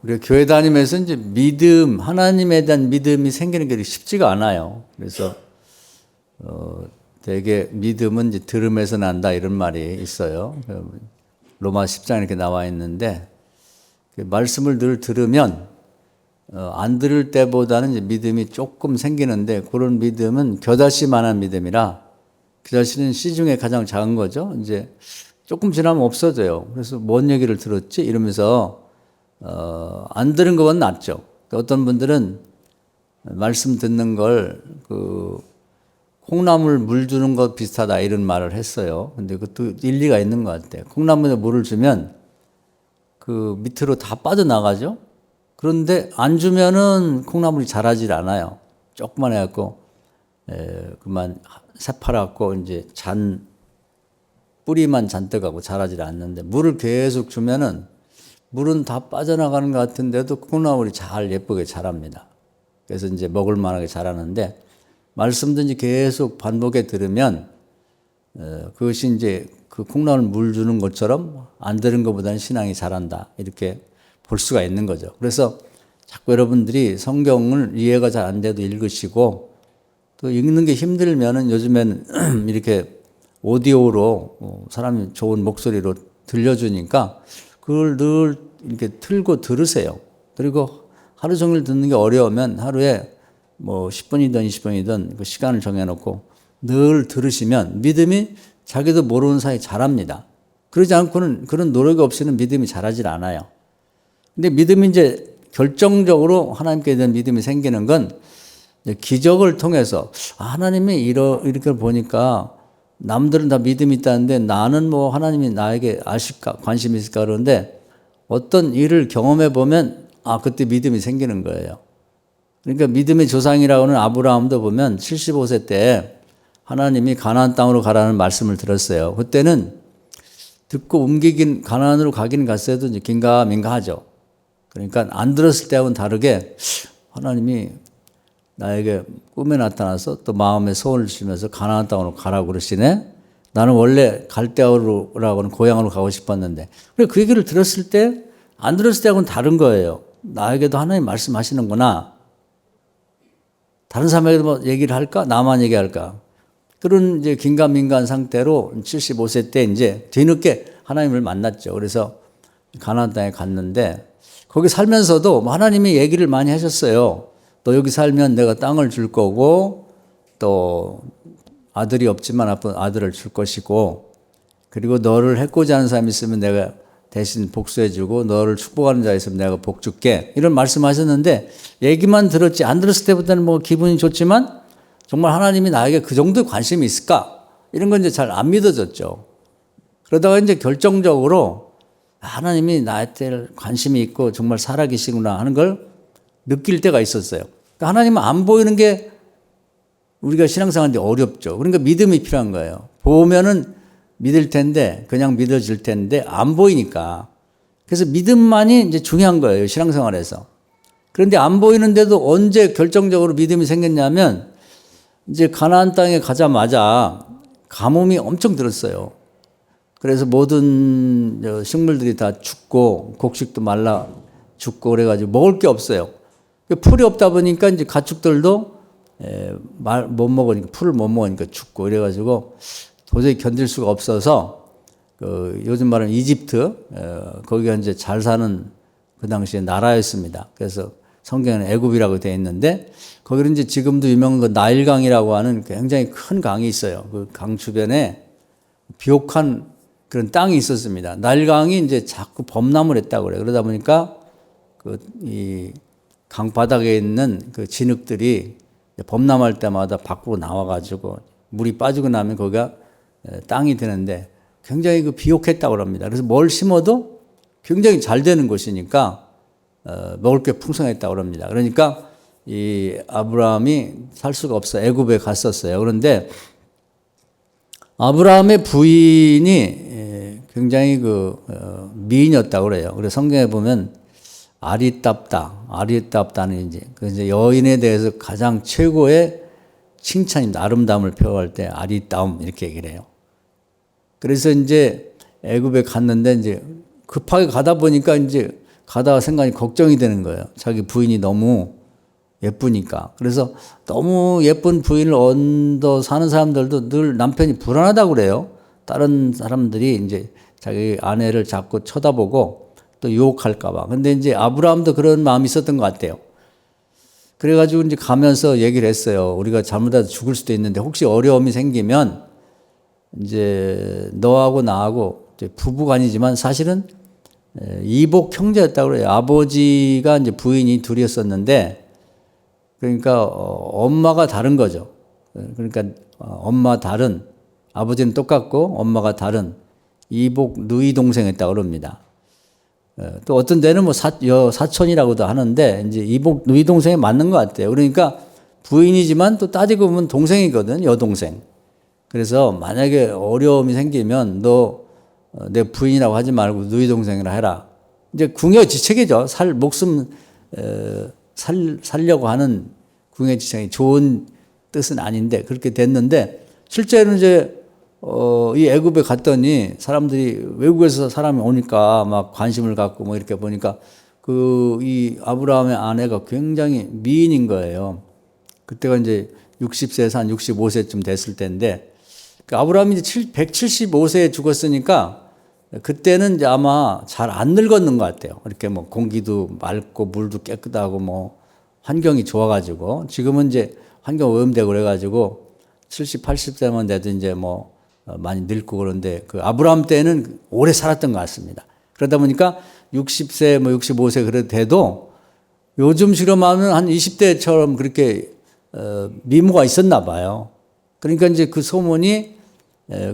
우리가 교회 다니면서 이제 믿음, 하나님에 대한 믿음이 생기는 게 쉽지가 않아요. 그래서 되게 믿음은 이제 들음에서 난다 이런 말이 있어요. 로마 10장 이렇게 나와 있는데 말씀을 늘 들으면 안 들을 때보다는 이제 믿음이 조금 생기는데 그런 믿음은 겨자씨만한 믿음이라 겨자씨는 씨 중에 가장 작은 거죠. 이제 조금 지나면 없어져요. 그래서 뭔 얘기를 들었지? 이러면서 안 들은 것보다 낫죠. 어떤 분들은 말씀 듣는 걸 콩나물 물 주는 것 비슷하다 이런 말을 했어요. 근데 그것도 일리가 있는 것 같아요. 콩나물에 물을 주면 그 밑으로 다 빠져나가죠. 그런데 안 주면은 콩나물이 자라질 않아요. 조그만 해갖고 그만 새파랗고 이제 뿌리만 잔뜩 하고 자라질 않는데 물을 계속 주면은 물은 다 빠져나가는 것 같은데도 콩나물이 잘 예쁘게 자랍니다. 그래서 이제 먹을 만하게 자라는데 말씀도 이제 계속 반복해 들으면 그것이 이제 그 콩나물 물 주는 것처럼 안 들은 것보다는 신앙이 자란다 이렇게 볼 수가 있는 거죠. 그래서 자꾸 여러분들이 성경을 이해가 잘 안 돼도 읽으시고 또 읽는 게 힘들면은 요즘에는 이렇게 오디오로 사람이 좋은 목소리로 들려주니까 그걸 늘 이렇게 틀고 들으세요. 그리고 하루 종일 듣는 게 어려우면 하루에 뭐 10분이든 20분이든 그 시간을 정해놓고 늘 들으시면 믿음이 자기도 모르는 사이 자랍니다. 그러지 않고는 그런 노력이 없이는 믿음이 자라질 않아요. 근데 믿음이 이제 결정적으로 하나님께 대한 믿음이 생기는 건 기적을 통해서 하나님이 이렇게 보니까 남들은 다 믿음이 있다는데 나는 뭐 하나님이 나에게 아실까 관심이 있을까 그러는데 어떤 일을 경험해 보면 그때 믿음이 생기는 거예요. 그러니까 믿음의 조상이라고 하는 아브라함도 보면 75세 때 하나님이 가나안 땅으로 가라는 말씀을 들었어요. 그때는 듣고 가나안으로 가긴 갔어도 이제 긴가민가 하죠. 그러니까 안 들었을 때하고는 다르게 하나님이 나에게 꿈에 나타나서 또 마음에 소원을 주시면서 가나안 땅으로 가라고 그러시네. 나는 원래 갈대아우라고 하는 고향으로 가고 싶었는데. 그래 그 얘기를 들었을 때 안 들었을 때하고는 다른 거예요. 나에게도 하나님 말씀하시는구나. 다른 사람에게도 뭐 얘기를 할까? 나만 얘기할까? 그런 이제 긴가민가한 상태로 75세 때 이제 뒤늦게 하나님을 만났죠. 그래서 가나안 땅에 갔는데 거기 살면서도 하나님이 얘기를 많이 하셨어요. 너 여기 살면 내가 땅을 줄 거고 또 아들이 없지만 아들을 줄 것이고 그리고 너를 해코지 하는 사람이 있으면 내가 대신 복수해 주고 너를 축복하는 자 있으면 내가 복 줄게 이런 말씀하셨는데 얘기만 들었지 안 들었을 때보다는 뭐 기분이 좋지만 정말 하나님이 나에게 그 정도 관심이 있을까 이런 건 이제 잘 안 믿어졌죠. 그러다가 이제 결정적으로 하나님이 나한테 관심이 있고 정말 살아계시구나 하는 걸 느낄 때가 있었어요. 그러니까 하나님은 안 보이는 게 우리가 신앙생활하는데 어렵죠. 그러니까 믿음이 필요한 거예요. 보면은 믿을 텐데 그냥 믿어질 텐데 안 보이니까. 그래서 믿음만이 이제 중요한 거예요. 신앙생활에서. 그런데 안 보이는데도 언제 결정적으로 믿음이 생겼냐면 이제 가나안 땅에 가자마자 가뭄이 엄청 들었어요. 그래서 모든 식물들이 다 죽고 곡식도 말라 죽고 그래가지고 먹을 게 없어요. 풀이 없다 보니까 이제 가축들도 못 먹으니까 풀을 못 먹으니까 죽고 이래가지고 도저히 견딜 수가 없어서 요즘 말하는 이집트 거기가 이제 잘 사는 그 당시에 나라였습니다. 그래서 성경에는 애굽이라고 되어 있는데 거기는 이제 지금도 유명한 그 나일강이라고 하는 굉장히 큰 강이 있어요. 그 강 주변에 비옥한 그런 땅이 있었습니다. 나일강이 이제 자꾸 범람을 했다고 그래요. 그러다 보니까 이 강바닥에 있는 그 진흙들이 범람할 때마다 밖으로 나와가지고 물이 빠지고 나면 거기가 땅이 되는데 굉장히 비옥했다고 합니다. 그래서 뭘 심어도 굉장히 잘 되는 곳이니까 먹을 게 풍성했다고 합니다. 그러니까 이 아브라함이 살 수가 없어 애굽에 갔었어요. 그런데 아브라함의 부인이 굉장히 미인이었다고 그래요. 그래서 성경에 보면 아리답다는 이제 여인에 대해서 가장 최고의 칭찬입니다. 아름다움을 표현할 때 아리따움 이렇게 얘기를 해요. 그래서 이제 애굽에 갔는데 이제 급하게 가다 보니까 이제 가다가 생각이 걱정이 되는 거예요. 자기 부인이 너무 예쁘니까. 그래서 너무 예쁜 부인을 얻어 사는 사람들도 늘 남편이 불안하다고 그래요. 다른 사람들이 이제 자기 아내를 자꾸 쳐다보고 또 유혹할까봐. 근데 이제 아브라함도 그런 마음이 있었던 것 같아요. 그래가지고 이제 가면서 얘기를 했어요. 우리가 잘못해서 죽을 수도 있는데 혹시 어려움이 생기면 이제 너하고 나하고 이제 부부간이지만 사실은 이복 형제였다고 그래요. 아버지가 이제 부인이 둘이었었는데 그러니까 엄마가 다른 거죠. 그러니까 엄마 다른, 아버지는 똑같고 엄마가 다른 이복 누이 동생했다고 그럽니다. 또 어떤 데는 뭐 사촌이라고도 하는데 이제 이복 누이 동생이 맞는 것 같아요. 그러니까 부인이지만 또 따지고 보면 동생이거든, 여동생. 그래서 만약에 어려움이 생기면 너 내 부인이라고 하지 말고 누이 동생이라 해라. 이제 궁여지책이죠. 목숨 살려고 하는 궁여지책이 좋은 뜻은 아닌데 그렇게 됐는데 실제로는 이제 이 애굽에 갔더니 사람들이 외국에서 사람이 오니까 막 관심을 갖고 뭐 이렇게 보니까 이 아브라함의 아내가 굉장히 미인인 거예요. 그때가 이제 60세에서 한 65세쯤 됐을 때인데 아브라함이 이제 175세에 죽었으니까 그때는 이제 아마 잘 안 늙었는 것 같아요. 이렇게 뭐 공기도 맑고 물도 깨끗하고 뭐 환경이 좋아가지고 지금은 이제 환경 오염되고 그래가지고 70, 80세만 돼도 이제 뭐 많이 늙고 그런데 그 아브라함 때는 오래 살았던 것 같습니다. 그러다 보니까 60세 뭐 65세 그래도 돼도 요즘 실험하면 한 20대처럼 그렇게 미모가 있었나 봐요. 그러니까 이제 그 소문이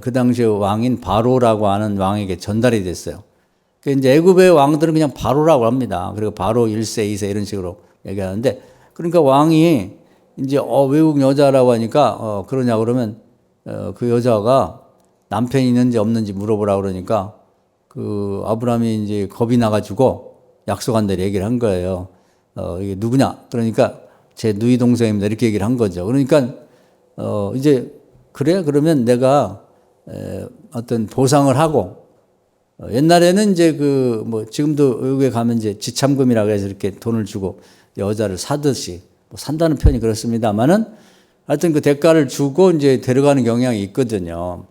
그 당시에 왕인 바로라고 하는 왕에게 전달이 됐어요. 그러니까 이제 애굽의 왕들은 그냥 바로라고 합니다. 그리고 바로 1세, 2세 이런 식으로 얘기하는데 그러니까 왕이 이제 외국 여자라고 하니까 그러냐 그러면 그 여자가 남편이 있는지 없는지 물어보라 그러니까 그 아브라함이 이제 겁이 나가지고 약속한 대로 얘기를 한 거예요. 이게 누구냐? 그러니까 제 누이 동생입니다. 이렇게 얘기를 한 거죠. 그러니까 이제 그래? 그러면 내가 어떤 보상을 하고 옛날에는 이제 뭐 지금도 외국에 가면 이제 지참금이라고 해서 이렇게 돈을 주고 여자를 사듯이 뭐 산다는 표현이 그렇습니다만은 하여튼 그 대가를 주고 이제 데려가는 경향이 있거든요.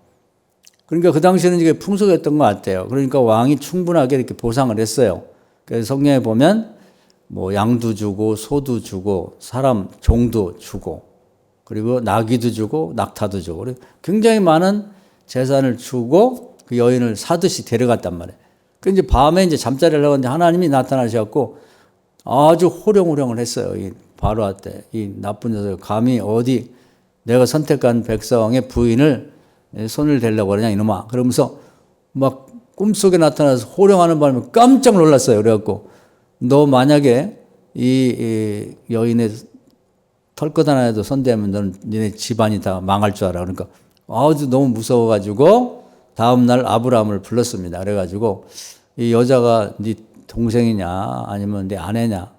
그러니까 그 당시에는 이게 풍속이었던 것 같아요. 그러니까 왕이 충분하게 이렇게 보상을 했어요. 그래서 성경에 보면 뭐 양도 주고 소도 주고 사람 종도 주고 그리고 나귀도 주고 낙타도 주고 굉장히 많은 재산을 주고 그 여인을 사듯이 데려갔단 말이에요. 그 이제 밤에 이제 잠자리를 하고 있는데 하나님이 나타나셔갖고 아주 호령호령을 했어요. 이 바로한테 이 나쁜 녀석 감히 어디 내가 선택한 백성의 부인을 손을 대려고 그러냐 이놈아. 그러면서 막 꿈속에 나타나서 호령하는 바람에 깜짝 놀랐어요. 그래갖고 너 만약에 이 여인의 털것 하나에도 손대면 너는 니네 집안이 다 망할 줄 알아. 그러니까 아주 너무 무서워가지고 다음날 아브라함을 불렀습니다. 그래가지고 이 여자가 네 동생이냐 아니면 내 아내냐.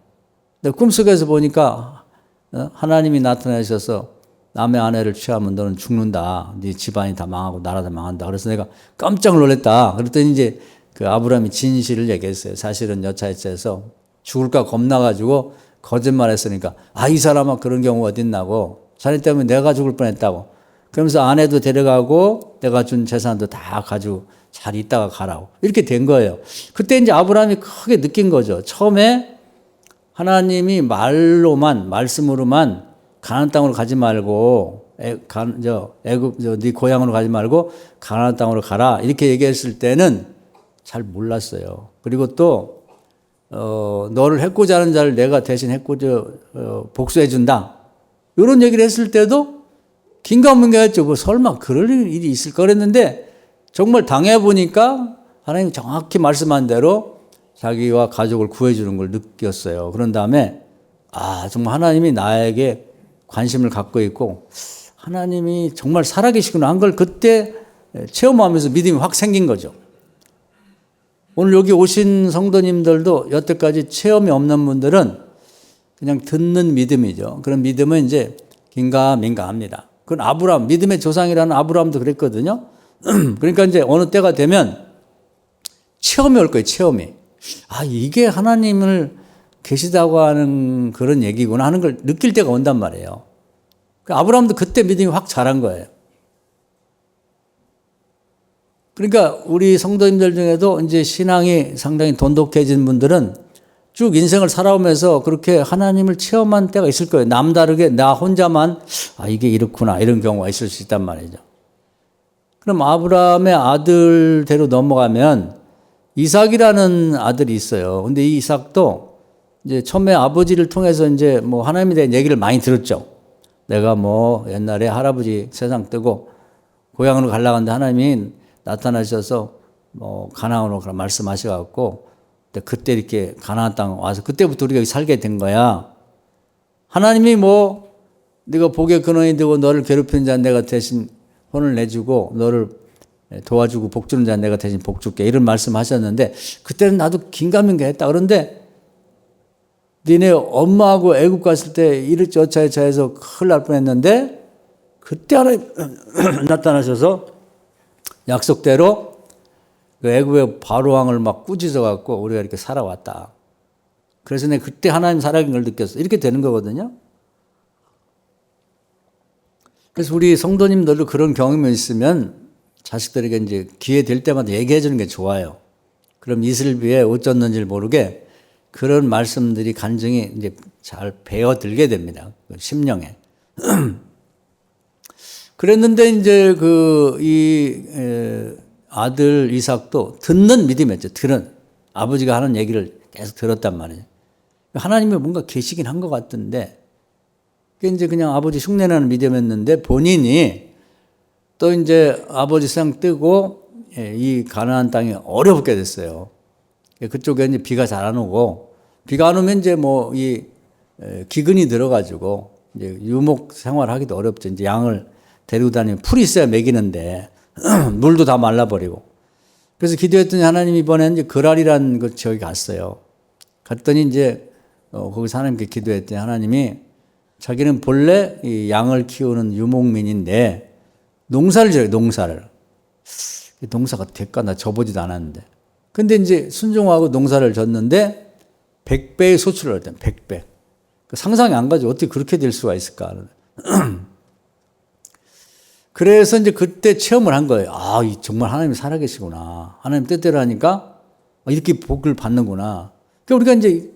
근데 꿈속에서 보니까 하나님이 나타나셔서 남의 아내를 취하면 너는 죽는다. 네 집안이 다 망하고 나라 다 망한다. 그래서 내가 깜짝 놀랐다. 그랬더니 이제 그 아브라함이 진실을 얘기했어요. 사실은 여차여차해서 죽을까 겁나가지고 거짓말했으니까 이 사람아 그런 경우가 어딨나고 자네 때문에 내가 죽을 뻔했다고. 그러면서 아내도 데려가고 내가 준 재산도 다 가지고 잘 있다가 가라고 이렇게 된 거예요. 그때 이제 아브라함이 크게 느낀 거죠. 처음에 하나님이 말씀으로만 가나안 땅으로 가지 말고 애굽 네 고향으로 가지 말고 가나안 땅으로 가라 이렇게 얘기했을 때는 잘 몰랐어요. 그리고 또 너를 해코지 하는 자를 내가 대신 복수해 준다. 이런 얘기를 했을 때도 긴가민가했죠. 뭐 설마 그럴 일이 있을까 그랬는데 정말 당해보니까 하나님이 정확히 말씀한 대로 자기와 가족을 구해주는 걸 느꼈어요. 그런 다음에 정말 하나님이 나에게 관심을 갖고 있고 하나님이 정말 살아계시구나 한 걸 그때 체험하면서 믿음이 확 생긴 거죠. 오늘 여기 오신 성도님들도 여태까지 체험이 없는 분들은 그냥 듣는 믿음이죠. 그런 믿음은 이제 긴가민가합니다. 그건 아브라함, 믿음의 조상이라는 아브라함도 그랬거든요. 그러니까 이제 어느 때가 되면 체험이 올 거예요, 체험이. 이게 하나님을 계시다고 하는 그런 얘기구나 하는 걸 느낄 때가 온단 말이에요. 아브라함도 그때 믿음이 확 자란 거예요. 그러니까 우리 성도님들 중에도 이제 신앙이 상당히 돈독해진 분들은 쭉 인생을 살아오면서 그렇게 하나님을 체험한 때가 있을 거예요. 남다르게 나 혼자만 이게 이렇구나 이런 경우가 있을 수 있단 말이죠. 그럼 아브라함의 아들대로 넘어가면 이삭이라는 아들이 있어요. 근데 이 이삭도 이제 처음에 아버지를 통해서 이제 뭐 하나님에 대한 얘기를 많이 들었죠. 내가 뭐 옛날에 할아버지 세상 뜨고 고향으로 가려고 하는데 하나님이 나타나셔서 뭐 가나안으로 말씀하셔갖고 그때 이렇게 가나안 땅 와서 그때부터 우리가 여기 살게 된 거야. 하나님이 뭐 네가 복의 근원이 되고 너를 괴롭히는 자 내가 대신 혼을 내주고 너를 도와주고 복 주는 자 내가 대신 복 줄게 이런 말씀하셨는데 그때는 나도 긴가민가 했다. 그런데 니네 엄마하고 애국 갔을 때 이렇저차해서 큰일 날 뻔했는데 그때 하나님 나타나셔서 약속대로 그 애국의 바로왕을 막 꾸짖어 갖고 우리가 이렇게 살아왔다. 그래서 내가 그때 하나님 살아계신 걸 느꼈어. 이렇게 되는 거거든요. 그래서 우리 성도님들도 그런 경험이 있으면 자식들에게 이제 기회 될 때마다 얘기해 주는 게 좋아요. 그럼 이슬비에 어쩌는지 모르게 그런 말씀들이 간증이 이제 잘 배어들게 됩니다. 심령에. 그랬는데 이제 아들 이삭도 듣는 믿음이었죠. 아버지가 하는 얘기를 계속 들었단 말이에요. 하나님이 뭔가 계시긴 한 것 같은데, 그게 이제 그냥 아버지 흉내나는 믿음이었는데 본인이 또 이제 아버지 세상 뜨고 이 가나안 땅이 어렵게 됐어요. 그쪽에 이제 비가 잘 안 오고, 비가 안 오면 이제 뭐 기근이 들어가지고 이제 유목 생활하기도 어렵죠. 이제 양을 데리고 다니면 풀이 있어야 먹이는데 물도 다 말라버리고. 그래서 기도했더니 하나님 이번에 이제 그랄이라는 그 지역에 갔어요. 갔더니 이제 거기서 하나님께 기도했더니 하나님이 자기는 본래 이 양을 키우는 유목민인데 농사를 지어요. 농사가 될까? 나 져보지도 않았는데. 근데 이제 순종하고 농사를 졌는데 100배의 소출을 했대요. 100배. 상상이 안 가죠. 어떻게 그렇게 될 수가 있을까? 그래서 이제 그때 체험을 한 거예요. 정말 하나님이 살아계시구나. 하나님 뜻대로 하니까 이렇게 복을 받는구나. 그러니까 우리가 이제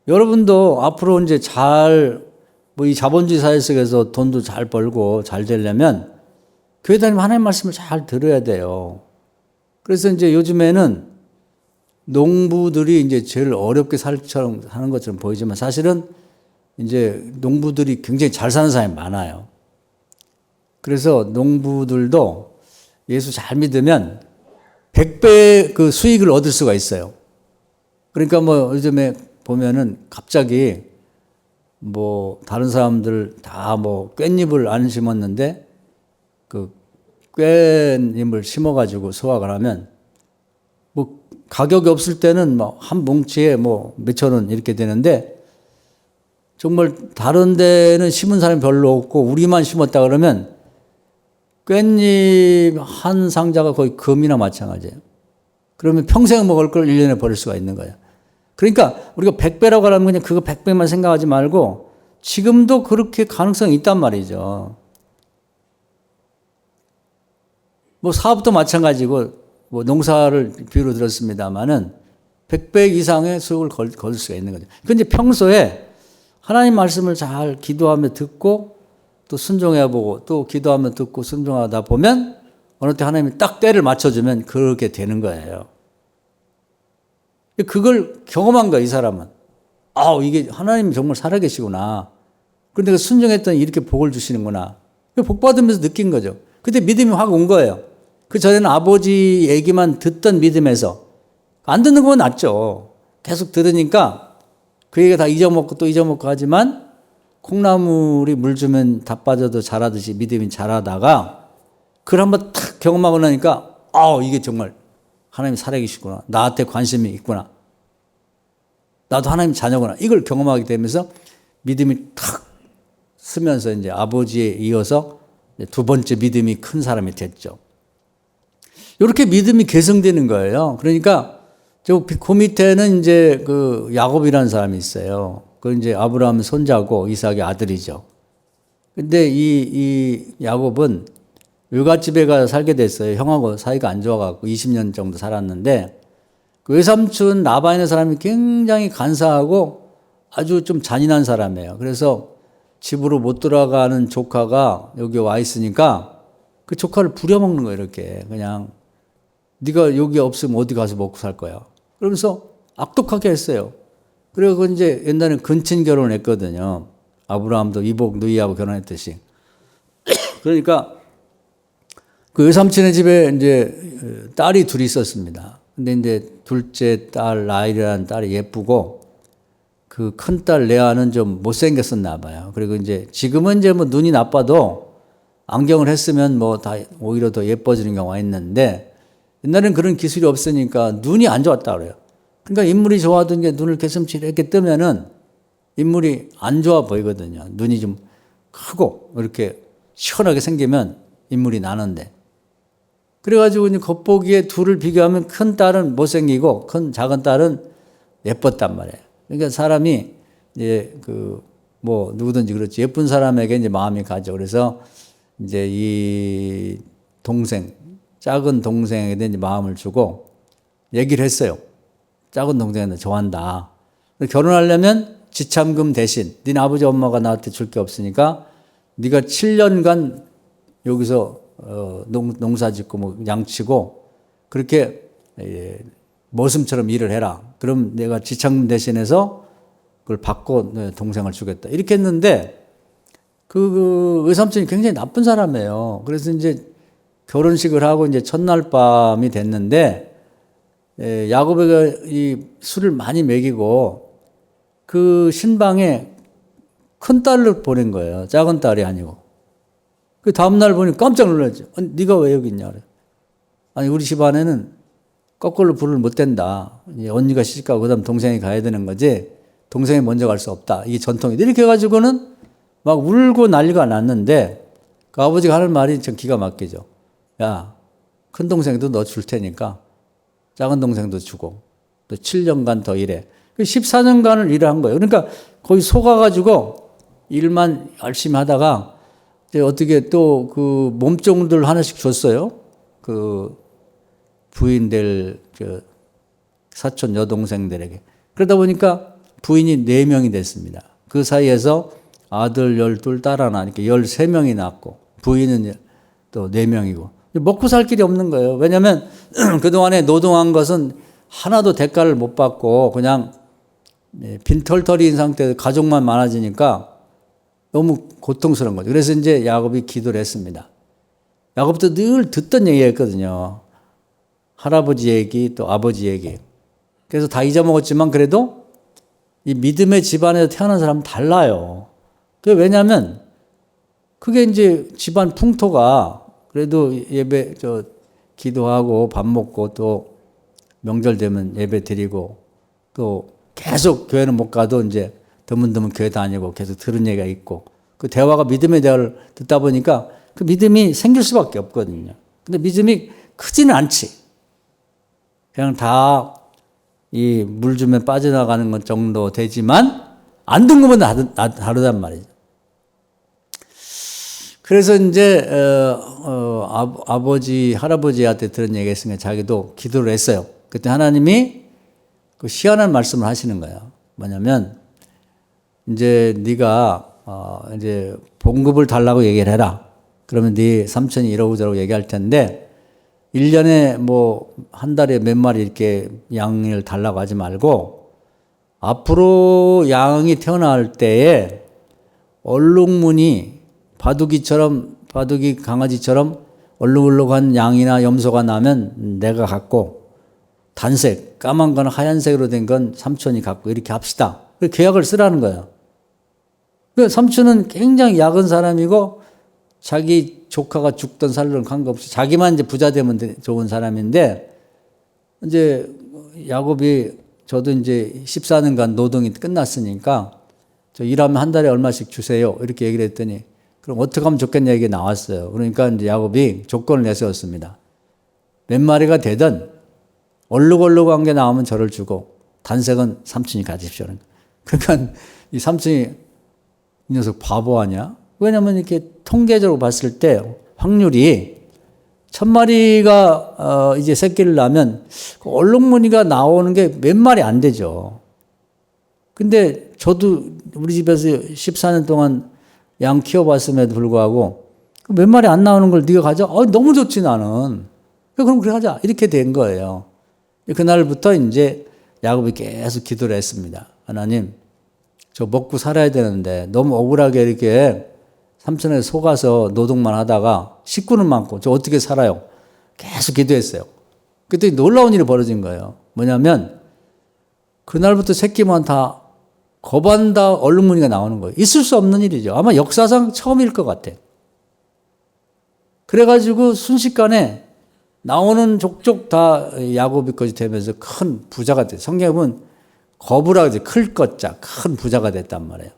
여러분도 앞으로 이제 이 자본주의 사회 속에서 돈도 잘 벌고 잘 되려면 교회 다니면 하나님 말씀을 잘 들어야 돼요. 그래서 이제 요즘에는 농부들이 이제 제일 어렵게 사는 것처럼 보이지만 사실은 이제 농부들이 굉장히 잘 사는 사람이 많아요. 그래서 농부들도 예수 잘 믿으면 100배의 그 수익을 얻을 수가 있어요. 그러니까 뭐 요즘에 보면은 갑자기 뭐 다른 사람들 다 뭐 깻잎을 안 심었는데 그 깻잎을 심어가지고 수확을 하면 뭐 가격이 없을 때는 뭐 한 뭉치에 뭐 몇천 원 이렇게 되는데 정말 다른 데는 심은 사람이 별로 없고 우리만 심었다 그러면 깻잎 한 상자가 거의 금이나 마찬가지예요. 그러면 평생 먹을 걸 1년에 버릴 수가 있는 거예요. 그러니까 우리가 100배라고 하면 그냥 그거 100배만 생각하지 말고 지금도 그렇게 가능성이 있단 말이죠. 뭐 사업도 마찬가지고 뭐 농사를 비유로 들었습니다마는 100배 이상의 수익을 거둘 수가 있는 거죠. 그런데 평소에 하나님 말씀을 잘 기도하며 듣고 또 순종해보고 또 기도하며 듣고 순종하다 보면 어느 때 하나님이 딱 때를 맞춰주면 그렇게 되는 거예요. 그걸 경험한 거야, 이 사람은. 이게 하나님이 정말 살아계시구나. 그런데 그 순종했더니 이렇게 복을 주시는구나. 복 받으면서 느낀 거죠. 그때 믿음이 확 온 거예요. 그 전에는 아버지 얘기만 듣던 믿음에서 안 듣는 건 낫죠. 계속 들으니까 그 얘기가 다 잊어먹고 또 잊어먹고 하지만 콩나물이 물 주면 다 빠져도 자라듯이 믿음이 자라다가 그걸 한번 탁 경험하고 나니까 이게 정말 하나님이 살아계시구나. 나한테 관심이 있구나. 나도 하나님 자녀구나. 이걸 경험하게 되면서 믿음이 탁 쓰면서 이제 아버지에 이어서 두 번째 믿음이 큰 사람이 됐죠. 이렇게 믿음이 개성되는 거예요. 그러니까 그 밑에는 이제 그 야곱이라는 사람이 있어요. 그 이제 아브라함 손자고 이삭의 아들이죠. 근데 이 야곱은 외갓집에 가 살게 됐어요. 형하고 사이가 안 좋아갖고 20년 정도 살았는데 그 외삼촌 라반이라는 사람이 굉장히 간사하고 아주 좀 잔인한 사람이에요. 그래서 집으로 못 돌아가는 조카가 여기 와 있으니까 그 조카를 부려먹는 거예요. 이렇게 그냥 네가 여기 없으면 어디 가서 먹고 살 거야. 그러면서 악독하게 했어요. 그리고 이제 옛날에는 근친 결혼을 했거든요. 아브라함도 이복 누이하고 결혼했듯이. 그러니까 그 외삼촌의 집에 이제 딸이 둘이 있었습니다. 근데 이제 둘째 딸 라일이라는 딸이 예쁘고 그 큰 딸 레아는 좀 못생겼었나 봐요. 그리고 이제 지금은 이제 뭐 눈이 나빠도 안경을 했으면 뭐 다 오히려 더 예뻐지는 경우가 있는데 옛날엔 그런 기술이 없으니까 눈이 안 좋았다 그래요. 그러니까 인물이 좋아하던 게 눈을 개슴치 이렇게 뜨면은 인물이 안 좋아 보이거든요. 눈이 좀 크고 이렇게 시원하게 생기면 인물이 나는데. 그래가지고 이제 겉보기에 둘을 비교하면 큰 딸은 못생기고 작은 딸은 예뻤단 말이에요. 그러니까 사람이 이제 그 뭐 누구든지 그렇지 예쁜 사람에게 이제 마음이 가죠. 그래서 이제 이 동생, 작은 동생에게 이제 마음을 주고 얘기를 했어요. 작은 동생한테 좋아한다. 결혼하려면 지참금 대신 네 아버지 엄마가 나한테 줄 게 없으니까 네가 7년간 여기서 농사 짓고 뭐 양치고 그렇게 머슴처럼 일을 해라. 그럼 내가 지참금 대신해서 그걸 받고 동생을 주겠다. 이렇게 했는데 그 외삼촌이 굉장히 나쁜 사람이에요. 그래서 이제 결혼식을 하고 이제 첫날 밤이 됐는데 야곱에게 이 술을 많이 먹이고 그 신방에 큰 딸을 보낸 거예요. 작은 딸이 아니고. 그 다음날 보니 깜짝 놀랐죠. 아니, 네가 왜 여기 있냐. 그래. 아니, 우리 집안에는 거꾸로 불을 못 댄다. 언니가 시집가고 그 다음 동생이 가야 되는 거지. 동생이 먼저 갈 수 없다. 이게 전통이다. 이렇게 해가지고는 막 울고 난리가 났는데 그 아버지가 하는 말이 좀 기가 막히죠. 야, 큰 동생도 너 줄 테니까 작은 동생도 주고 또 7년간 더 일해. 14년간을 일을 한 거예요. 그러니까 거의 속아가지고 일만 열심히 하다가 이제 어떻게 또 그 몸종들 하나씩 줬어요. 그 부인들, 사촌 여동생들에게. 그러다 보니까 부인이 4명이 됐습니다. 그 사이에서 아들 12, 딸 하나, 이렇게 13명이 낳고 부인은 또 4명이고. 먹고 살 길이 없는 거예요. 왜냐하면 그동안에 노동한 것은 하나도 대가를 못 받고 그냥 빈털터리인 상태에서 가족만 많아지니까 너무 고통스러운 거죠. 그래서 이제 야곱이 기도를 했습니다. 야곱도 늘 듣던 얘기였거든요. 할아버지 얘기 또 아버지 얘기. 그래서 다 잊어먹었지만 그래도 이 믿음의 집안에서 태어난 사람은 달라요. 그게 왜냐하면 그게 이제 집안 풍토가 그래도 예배 기도하고 밥 먹고 또 명절 되면 예배 드리고 또 계속 교회는 못 가도 이제 드문드문 교회 다니고 계속 들은 얘기가 있고 그 대화가 믿음의 대화를 듣다 보니까 그 믿음이 생길 수밖에 없거든요. 근데 믿음이 크지는 않지. 그냥 다 이 물 주면 빠져나가는 것 정도 되지만 안 든 것보다 다르단 말이죠. 그래서 이제 아버지 할아버지한테 들은 얘기가 있으니까 자기도 기도를 했어요. 그때 하나님이 그 희한한 말씀을 하시는 거예요. 뭐냐면 이제 네가 이제 봉급을 달라고 얘기를 해라. 그러면 네 삼촌이 이러고 저러고 얘기할 텐데 1년에 뭐 한 달에 몇 마리 이렇게 양을 달라고 하지 말고 앞으로 양이 태어날 때에 얼룩무늬 바둑이 강아지처럼 얼룩얼룩한 양이나 염소가 나면 내가 갖고 단색 까만 건 하얀색으로 된 건 삼촌이 갖고 이렇게 합시다. 계약을 쓰라는 거예요. 삼촌은 굉장히 약은 사람이고 자기 조카가 죽든 살든 관계없이 자기만 이제 부자 되면 좋은 사람인데 이제 야곱이 저도 이제 14년간 노동이 끝났으니까 저 일하면 한 달에 얼마씩 주세요. 이렇게 얘기를 했더니 그럼 어떻게 하면 좋겠냐 이게 나왔어요. 그러니까 이제 야곱이 조건을 내세웠습니다. 몇 마리가 되든 얼룩얼룩한 게 나오면 저를 주고 단색은 삼촌이 가지십시오. 그러니까 이 삼촌이 이 녀석 바보 아니야? 왜냐면 이렇게 통계적으로 봤을 때 확률이 1000마리가 이제 새끼를 낳으면 얼룩무늬가 나오는 게 몇 마리 안 되죠. 근데 저도 우리 집에서 14년 동안 양 키워봤음에도 불구하고 몇 마리 안 나오는 걸 네가 가져? 너무 좋지 나는. 그럼 그래 하자. 이렇게 된 거예요. 그날부터 이제 야곱이 계속 기도를 했습니다. 하나님, 저 먹고 살아야 되는데 너무 억울하게 이렇게 삼촌에 속아서 노동만 하다가 식구는 많고 저 어떻게 살아요? 계속 기도했어요. 그때 놀라운 일이 벌어진 거예요. 뭐냐면 그날부터 새끼만 다 거반다 얼룩무늬가 나오는 거예요. 있을 수 없는 일이죠. 아마 역사상 처음일 것 같아. 그래가지고 순식간에 나오는 족족 다 야곱이 것이 되면서 큰 부자가 됐어요. 성경에 보면 거부라고 하지, 클 것자, 큰 부자가 됐단 말이에요.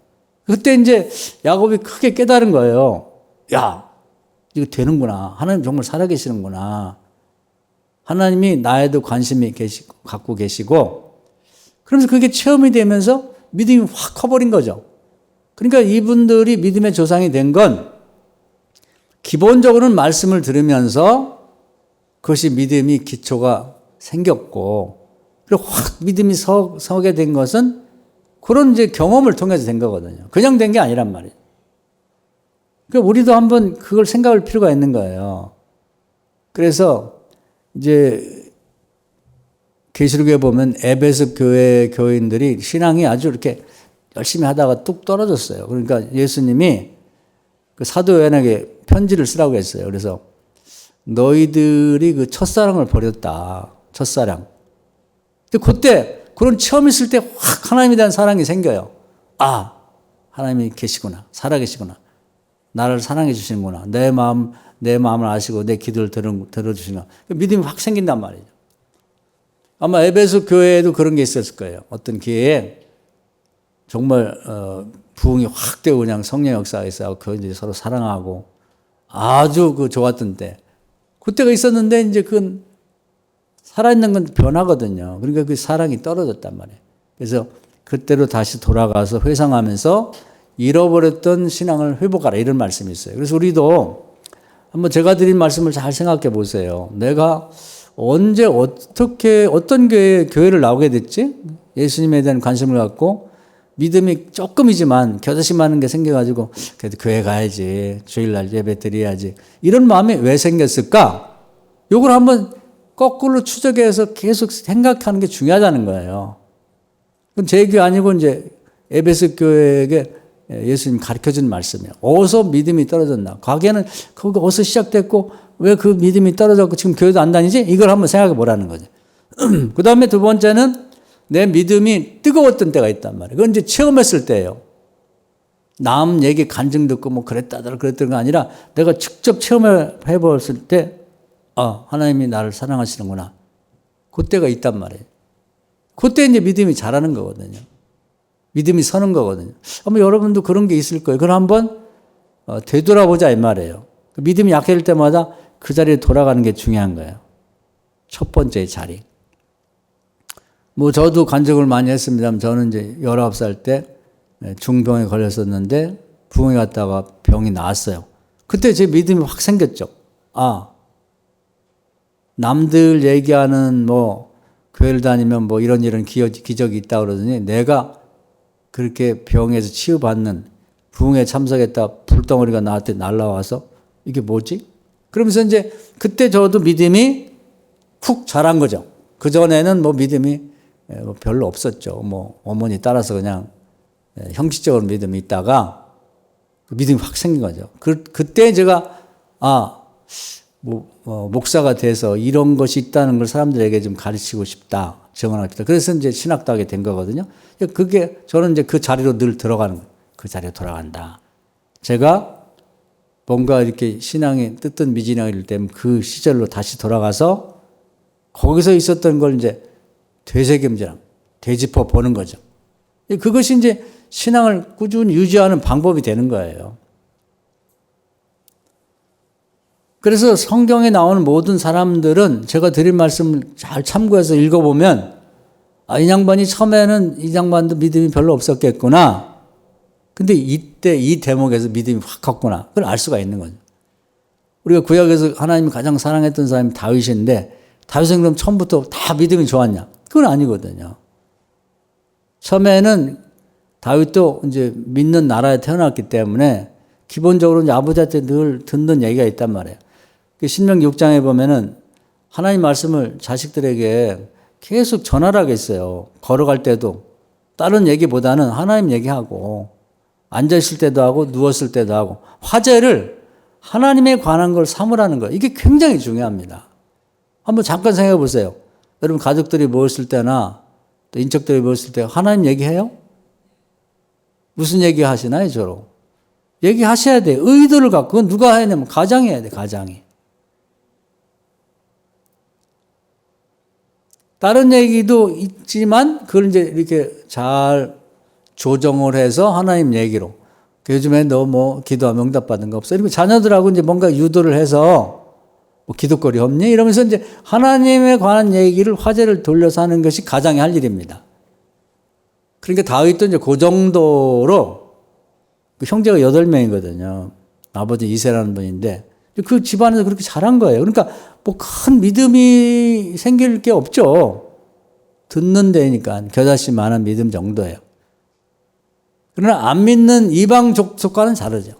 그때 이제 야곱이 크게 깨달은 거예요. 야, 이거 되는구나. 하나님 정말 살아계시는구나. 하나님이 나에도 관심이 갖고 계시고, 그러면서 그게 체험이 되면서 믿음이 확 커버린 거죠. 그러니까 이분들이 믿음의 조상이 된 건 기본적으로는 말씀을 들으면서 그것이 믿음이 기초가 생겼고, 그리고 확 믿음이 서게 된 것은 그런 이제 경험을 통해서 된 거거든요. 그냥 된 게 아니란 말이에요. 그러니까 우리도 한번 그걸 생각할 필요가 있는 거예요. 그래서 이제 계시록에 보면 에베소 교회 교인들이 신앙이 아주 이렇게 열심히 하다가 뚝 떨어졌어요. 그러니까 예수님이 그 사도 요한에게 편지를 쓰라고 했어요. 그래서 너희들이 그 첫사랑을 버렸다. 첫사랑. 근데 그때 그런 체험이 있을 때 확 하나님에 대한 사랑이 생겨요. 아, 하나님이 계시구나. 살아계시구나. 나를 사랑해 주시는구나. 내 마음을 아시고 내 기도를 들어주시나. 믿음이 확 생긴단 말이죠. 아마 에베소 교회에도 그런 게 있었을 거예요. 어떤 기회에 정말 부흥이 확 되고 그냥 성령 역사가 있어요. 교인들이 서로 사랑하고 아주 그 좋았던 때. 그때가 있었는데 이제 그건 살아있는 건 변하거든요. 그러니까 그 사랑이 떨어졌단 말이에요. 그래서 그때로 다시 돌아가서 회상하면서 잃어버렸던 신앙을 회복하라 이런 말씀이 있어요. 그래서 우리도 한번 제가 드린 말씀을 잘 생각해 보세요. 내가 언제 어떻게 어떤 교회를 나오게 됐지? 예수님에 대한 관심을 갖고 믿음이 조금이지만 겨자씨만한 게 생겨가지고 그래도 교회 가야지, 주일날 예배 드려야지 이런 마음이 왜 생겼을까? 이걸 한번 거꾸로 추적해서 계속 생각하는 게 중요하다는 거예요. 그건 제 얘기 아니고 이제 에베소 교회에게 예수님 가르쳐준 말씀이에요. 어디서 믿음이 떨어졌나? 과거에는 거기 어디서 시작됐고 왜 그 믿음이 떨어졌고 지금 교회도 안 다니지? 이걸 한번 생각해 보라는 거죠. 그 다음에 두 번째는 내 믿음이 뜨거웠던 때가 있단 말이에요. 그건 이제 체험했을 때예요. 남 얘기 간증 듣고 뭐 그랬던 거 아니라 내가 직접 체험해 봤을 때 하나님이 나를 사랑하시는구나. 그때가 있단 말이에요. 그때 이제 믿음이 자라는 거거든요. 믿음이 서는 거거든요. 아마 여러분도 그런 게 있을 거예요. 그걸 한번 되돌아보자 이 말이에요. 믿음이 약해질 때마다 그 자리에 돌아가는 게 중요한 거예요. 첫 번째 자리. 뭐 저도 간증을 많이 했습니다만 저는 이제 19살 때 중병에 걸렸었는데 부흥에 갔다가 병이 나았어요. 그때 제 믿음이 확 생겼죠. 남들 얘기하는 뭐 교회를 다니면 뭐 이런 기적이 있다 그러더니 내가 그렇게 병에서 치유받는 부흥에 참석했다 불덩어리가 나한테 날라와서 이게 뭐지? 그러면서 이제 그때 저도 믿음이 훅 자란 거죠. 그전에는 뭐 믿음이 별로 없었죠. 뭐 어머니 따라서 그냥 형식적으로 믿음이 있다가 믿음이 확 생긴 거죠. 그때 제가 목사가 돼서 이런 것이 있다는 걸 사람들에게 좀 가르치고 싶다. 증언하고 싶다. 그래서 이제 신학도 하게 된 거거든요. 그게 저는 이제 그 자리로 늘 들어가는 거예요. 그 자리에 돌아간다. 제가 뭔가 이렇게 신앙이 뜨뜻 미진하게 되면 그 시절로 다시 돌아가서 거기서 있었던 걸 이제 되새김질, 되짚어 보는 거죠. 그것이 이제 신앙을 꾸준히 유지하는 방법이 되는 거예요. 그래서 성경에 나오는 모든 사람들은 제가 드린 말씀을 잘 참고해서 읽어보면 이 양반이 처음에는 이 양반도 믿음이 별로 없었겠구나. 근데 이때 이 대목에서 믿음이 확 컸구나. 그걸 알 수가 있는 거죠. 우리가 구약에서 하나님이 가장 사랑했던 사람이 다윗인데 다윗은 그럼 처음부터 다 믿음이 좋았냐? 그건 아니거든요. 처음에는 다윗도 이제 믿는 나라에 태어났기 때문에 기본적으로 이제 아버지한테 늘 듣는 얘기가 있단 말이에요. 신명기 6장에 보면은 하나님 말씀을 자식들에게 계속 전하라고 했어요. 걸어갈 때도 다른 얘기보다는 하나님 얘기하고 앉아있을 때도 하고 누웠을 때도 하고 화제를 하나님에 관한 걸 삼으라는 거예요. 이게 굉장히 중요합니다. 한번 잠깐 생각해 보세요. 여러분 가족들이 모였을 때나 또 인척들이 모였을 때 하나님 얘기해요? 무슨 얘기 하시나요, 저로? 얘기하셔야 돼요. 의도를 갖고. 그건 누가 해야 되냐면 가장이 해야 돼, 가장이. 다른 얘기도 있지만 그걸 이제 이렇게 잘 조정을 해서 하나님 얘기로. 요즘에 너 뭐 기도하면 응답받은 거 없어? 이렇게 자녀들하고 이제 뭔가 유도를 해서 뭐 기도거리 없니? 이러면서 이제 하나님에 관한 얘기를 화제를 돌려서 하는 것이 가장이 할 일입니다. 그러니까 다윗도 이제 그 정도로 그 형제가 8명이거든요. 아버지 이새라는 분인데 그 집안에서 그렇게 잘한 거예요. 그러니까 뭐 큰 믿음이 생길 게 없죠. 듣는 데니까 겨자씨 만한 믿음 정도예요. 그러나 안 믿는 이방 족속과는 다르죠.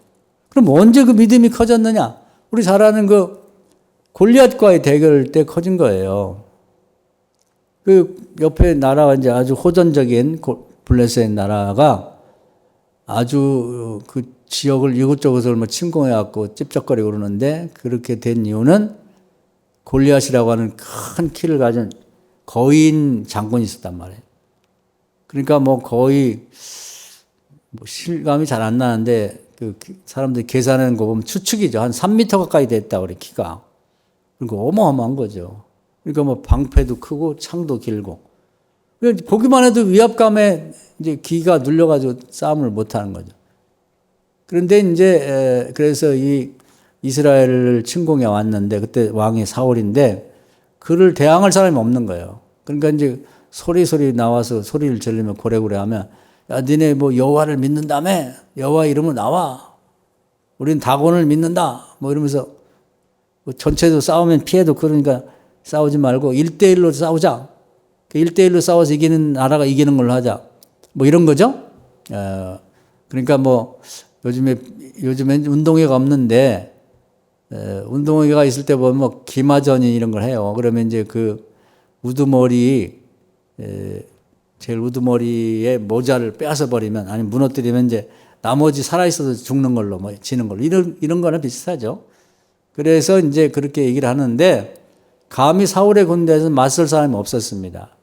그럼 언제 그 믿음이 커졌느냐? 우리 잘 아는 그 골리앗과의 대결 때 커진 거예요. 그 옆에 나라가 이제 아주 호전적인 블레셋 나라가 아주 그 지역을 이곳저곳을 뭐 침공해갖고 찝쩍거리고 그러는데 그렇게 된 이유는 골리앗이라고 하는 큰 키를 가진 거인 장군이 있었단 말이에요. 그러니까 뭐 거의 뭐 실감이 잘 안 나는데 그 사람들이 계산하는 거 보면 추측이죠. 한 3m 가까이 됐다 우리 키가. 그리고 어마어마한 거죠. 그러니까 뭐 방패도 크고 창도 길고. 보기만 해도 위압감에 이제 기가 눌려가지고 싸움을 못 하는 거죠. 그런데 이제 그래서 이 이스라엘을 침공해 왔는데 그때 왕이 사울인데 그를 대항할 사람이 없는 거예요. 그러니까 이제 소리 나와서 소리를 지르면 고래고래 하면 야 니네 뭐 여호와를 믿는다며? 여호와 이름으로 나와. 우린 다곤을 믿는다. 뭐 이러면서 뭐 전체도 싸우면 피해도 그러니까 싸우지 말고 1대1로 싸우자. 1대1로 싸워서 이기는 나라가 이기는 걸로 하자. 뭐 이런 거죠. 그러니까 뭐 요즘엔 운동회가 없는데 운동회가 있을 때 보면 뭐 기마전이 이런 걸 해요. 그러면 이제 그 우두머리 제일 우두머리에 모자를 빼앗아 버리면 아니 무너뜨리면 이제 나머지 살아 있어서 죽는 걸로 뭐 지는 걸로 이런 거랑 비슷하죠. 그래서 이제 그렇게 얘기를 하는데 감히 사울의 군대에서 맞설 사람이 없었습니다.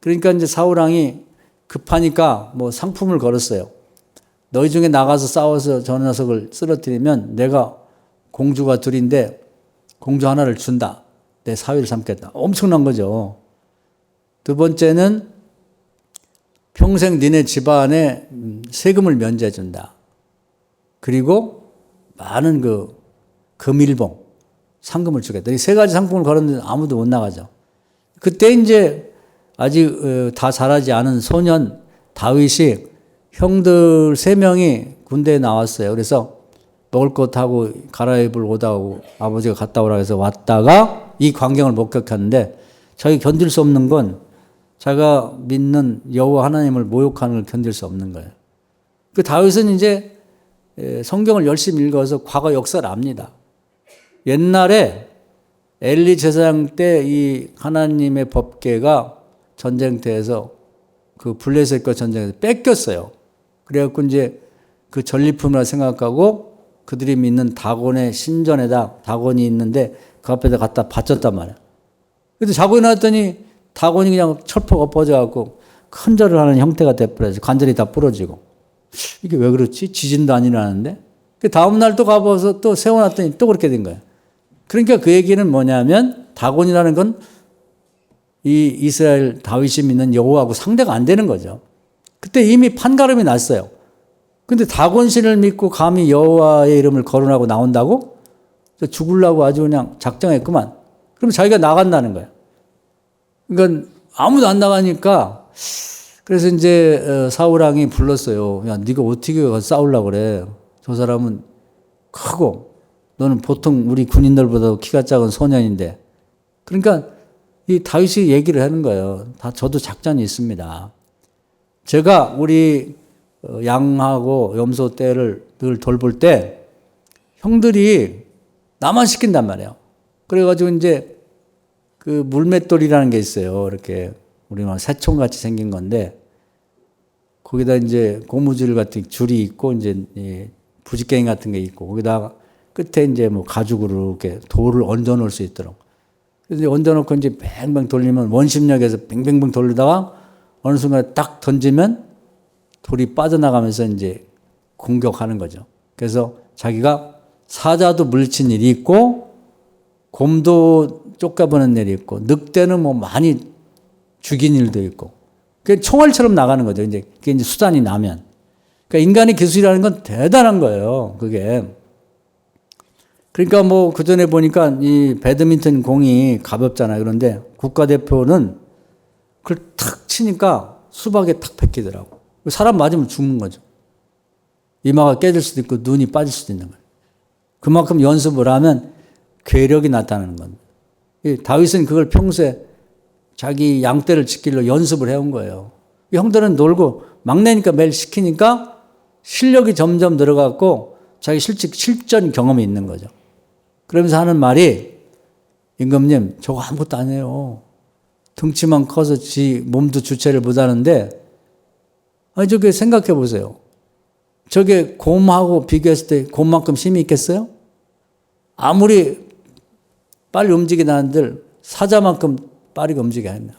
그러니까 이제 사울 왕이 급하니까 뭐 상품을 걸었어요. 너희 중에 나가서 싸워서 저 녀석을 쓰러뜨리면 내가 공주가 둘인데 공주 하나를 준다. 내 사위를 삼겠다. 엄청난 거죠. 두 번째는 평생 니네 집안에 세금을 면제해 준다. 그리고 많은 그 금일봉, 상금을 주겠다. 이 세 가지 상품을 걸었는데 아무도 못 나가죠. 그때 이제 아직 다 자라지 않은 소년 다윗이 형들 3명이 군대에 나왔어요. 그래서 먹을 것 하고 갈아입을 옷 하고 아버지가 갔다 오라 해서 왔다가 이 광경을 목격하는데 자기 견딜 수 없는 건 자기가 믿는 여호와 하나님을 모욕하는 걸 견딜 수 없는 거예요. 그 다윗은 이제 성경을 열심히 읽어서 과거 역사를 압니다. 옛날에 엘리 제사장 때 이 하나님의 법궤가 전쟁터에서 그 블레셋과 전쟁에서 뺏겼어요. 그래갖고 이제 그 전리품이라 생각하고 그들이 믿는 다곤의 신전에다 다곤이 있는데 그 앞에다 갖다 바쳤단 말이야. 그래서 자고 일어났더니 다곤이 그냥 철퍽 엎어져갖고 큰 절을 하는 형태가 돼버려서 관절이 다 부러지고 이게 왜 그렇지? 지진도 안 일어나는데? 그 다음날 또 가봐서 또 세워놨더니 또 그렇게 된 거예요. 그러니까 그 얘기는 뭐냐면 다곤이라는 건 이 이스라엘 다윗이 믿는 여호와하고 상대가 안 되는 거죠. 그때 이미 판가름이 났어요. 근데 다곤신을 믿고 감히 여호와의 이름을 거론하고 나온다고? 죽으려고 아주 그냥 작정했구만. 그럼 자기가 나간다는 거야. 그러니까 아무도 안 나가니까 그래서 이제 사울왕이 불렀어요. 야, 네가 어떻게 가서 싸우려고 그래. 저 사람은 크고 너는 보통 우리 군인들보다 키가 작은 소년인데. 그러니까 이 다윗이 얘기를 하는 거예요. 다 저도 작전이 있습니다. 제가 우리 양하고 염소 떼를 늘 돌볼 때 형들이 나만 시킨단 말이에요. 그래가지고 이제 그 물맷돌이라는 게 있어요. 이렇게 우리나라 새총같이 생긴 건데 거기다 이제 고무줄 같은 줄이 있고 이제 부직갱이 같은 게 있고 거기다가 끝에 이제 뭐 가죽으로 이렇게 돌을 얹어 놓을 수 있도록. 그래서 얹어 놓고 이제 뱅뱅 돌리면 원심력에서 뱅뱅뱅 돌리다가 어느 순간에 딱 던지면 돌이 빠져나가면서 이제 공격하는 거죠. 그래서 자기가 사자도 물리친 일이 있고 곰도 쫓겨보는 일이 있고 늑대는 뭐 많이 죽인 일도 있고 그게 총알처럼 나가는 거죠. 이제 그게 이제 수단이 나면. 그러니까 인간의 기술이라는 건 대단한 거예요. 그게. 그러니까 뭐 그 전에 보니까 이 배드민턴 공이 가볍잖아요. 그런데 국가대표는 그걸 탁 치니까 수박에 탁 베끼더라고. 사람 맞으면 죽는 거죠. 이마가 깨질 수도 있고 눈이 빠질 수도 있는 거예요. 그만큼 연습을 하면 괴력이 나타나는 겁니다. 다윗은 그걸 평소에 자기 양떼를 지키려 연습을 해온 거예요. 형들은 놀고 막내니까 매일 시키니까 실력이 점점 늘어갔고 자기 실전 경험이 있는 거죠. 그러면서 하는 말이 임금님 저거 아무것도 안 해요. 등치만 커서 지 몸도 주체를 못하는데 아니 저게 생각해 보세요. 저게 곰하고 비교했을 때 곰만큼 힘이 있겠어요? 아무리 빨리 움직이는 한들 사자만큼 빠르게 움직여야 했나?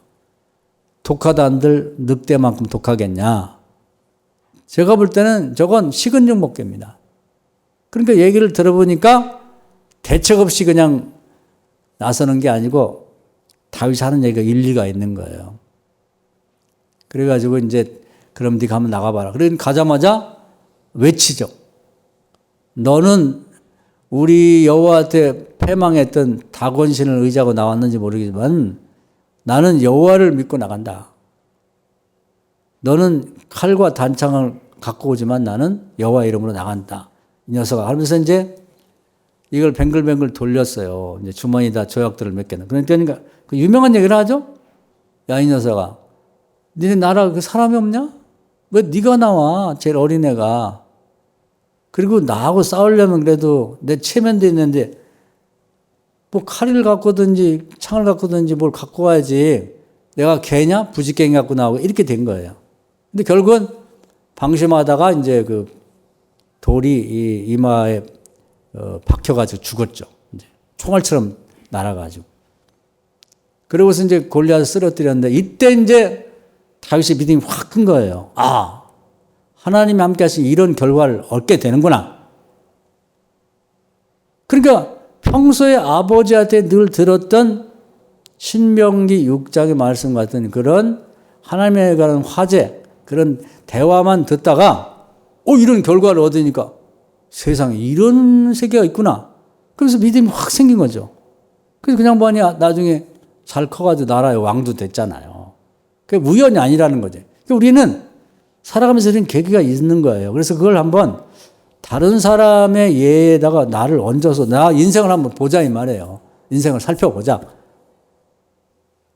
독하다 한들 늑대만큼 독하겠냐? 제가 볼 때는 저건 식은 죽 먹기입니다. 그러니까 얘기를 들어보니까 대책 없이 그냥 나서는 게 아니고 다윗이 하는 얘기가 일리가 있는 거예요. 그래가지고 이제 그럼 네가 한번 나가봐라. 그러니까 가자마자 외치죠. 너는 우리 여호와한테 패망했던 다곤신을 의지하고 나왔는지 모르겠지만 나는 여호와를 믿고 나간다. 너는 칼과 단창을 갖고 오지만 나는 여호와 이름으로 나간다. 이 녀석아 하면서 이제 이걸 뱅글뱅글 돌렸어요. 이제 주머니다 조약들을 몇 개는. 그러니까 그 유명한 얘기를 하죠. 야, 이 녀석아, 니네 나라 그 사람이 없냐? 왜 네가 나와? 제일 어린 애가. 그리고 나하고 싸우려면 그래도 내 체면도 있는데 뭐 칼을 갖고든지 창을 갖고든지 뭘 갖고 와야지. 내가 개냐? 부직갱이 갖고 나오고 이렇게 된 거예요. 근데 결국은 방심하다가 이제 그 돌이 이 이마에 박혀가지고 죽었죠. 이제 총알처럼 날아가지고. 그러고서 이제 골리앗을 쓰러뜨렸는데 이때 이제 다윗의 믿음이 확 큰 거예요. 아, 하나님이 함께 하신 이런 결과를 얻게 되는구나. 그러니까 평소에 아버지한테 늘 들었던 신명기 6장의 말씀 같은 그런 하나님에 관한 화제, 그런 대화만 듣다가 이런 결과를 얻으니까 세상에 이런 세계가 있구나. 그래서 믿음이 확 생긴 거죠. 그래서 그냥 보니 나중에 잘 커가지고 나라의 왕도 됐잖아요. 그게 우연이 아니라는 거죠. 그러니까 우리는 살아가면서 이런 계기가 있는 거예요. 그래서 그걸 한번 다른 사람의 예에다가 나를 얹어서 나 인생을 한번 보자 이 말이에요. 인생을 살펴보자.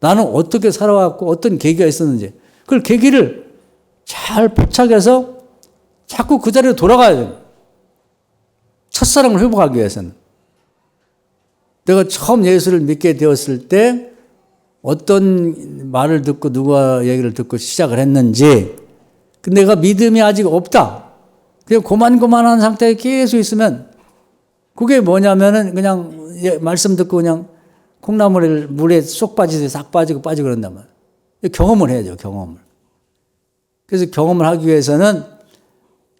나는 어떻게 살아왔고 어떤 계기가 있었는지 그걸 계기를 잘 포착해서 자꾸 그 자리로 돌아가야 돼요. 첫사랑을 회복하기 위해서는. 내가 처음 예수를 믿게 되었을 때 어떤 말을 듣고 누가 얘기를 듣고 시작을 했는지 근데 내가 믿음이 아직 없다. 그냥 고만고만한 상태에 계속 있으면 그게 뭐냐면은 그냥 말씀 듣고 그냥 콩나물을 물에 쏙 빠지듯이 싹 빠지고 그런단 말이에요. 경험을 해야죠, 경험을. 그래서 경험을 하기 위해서는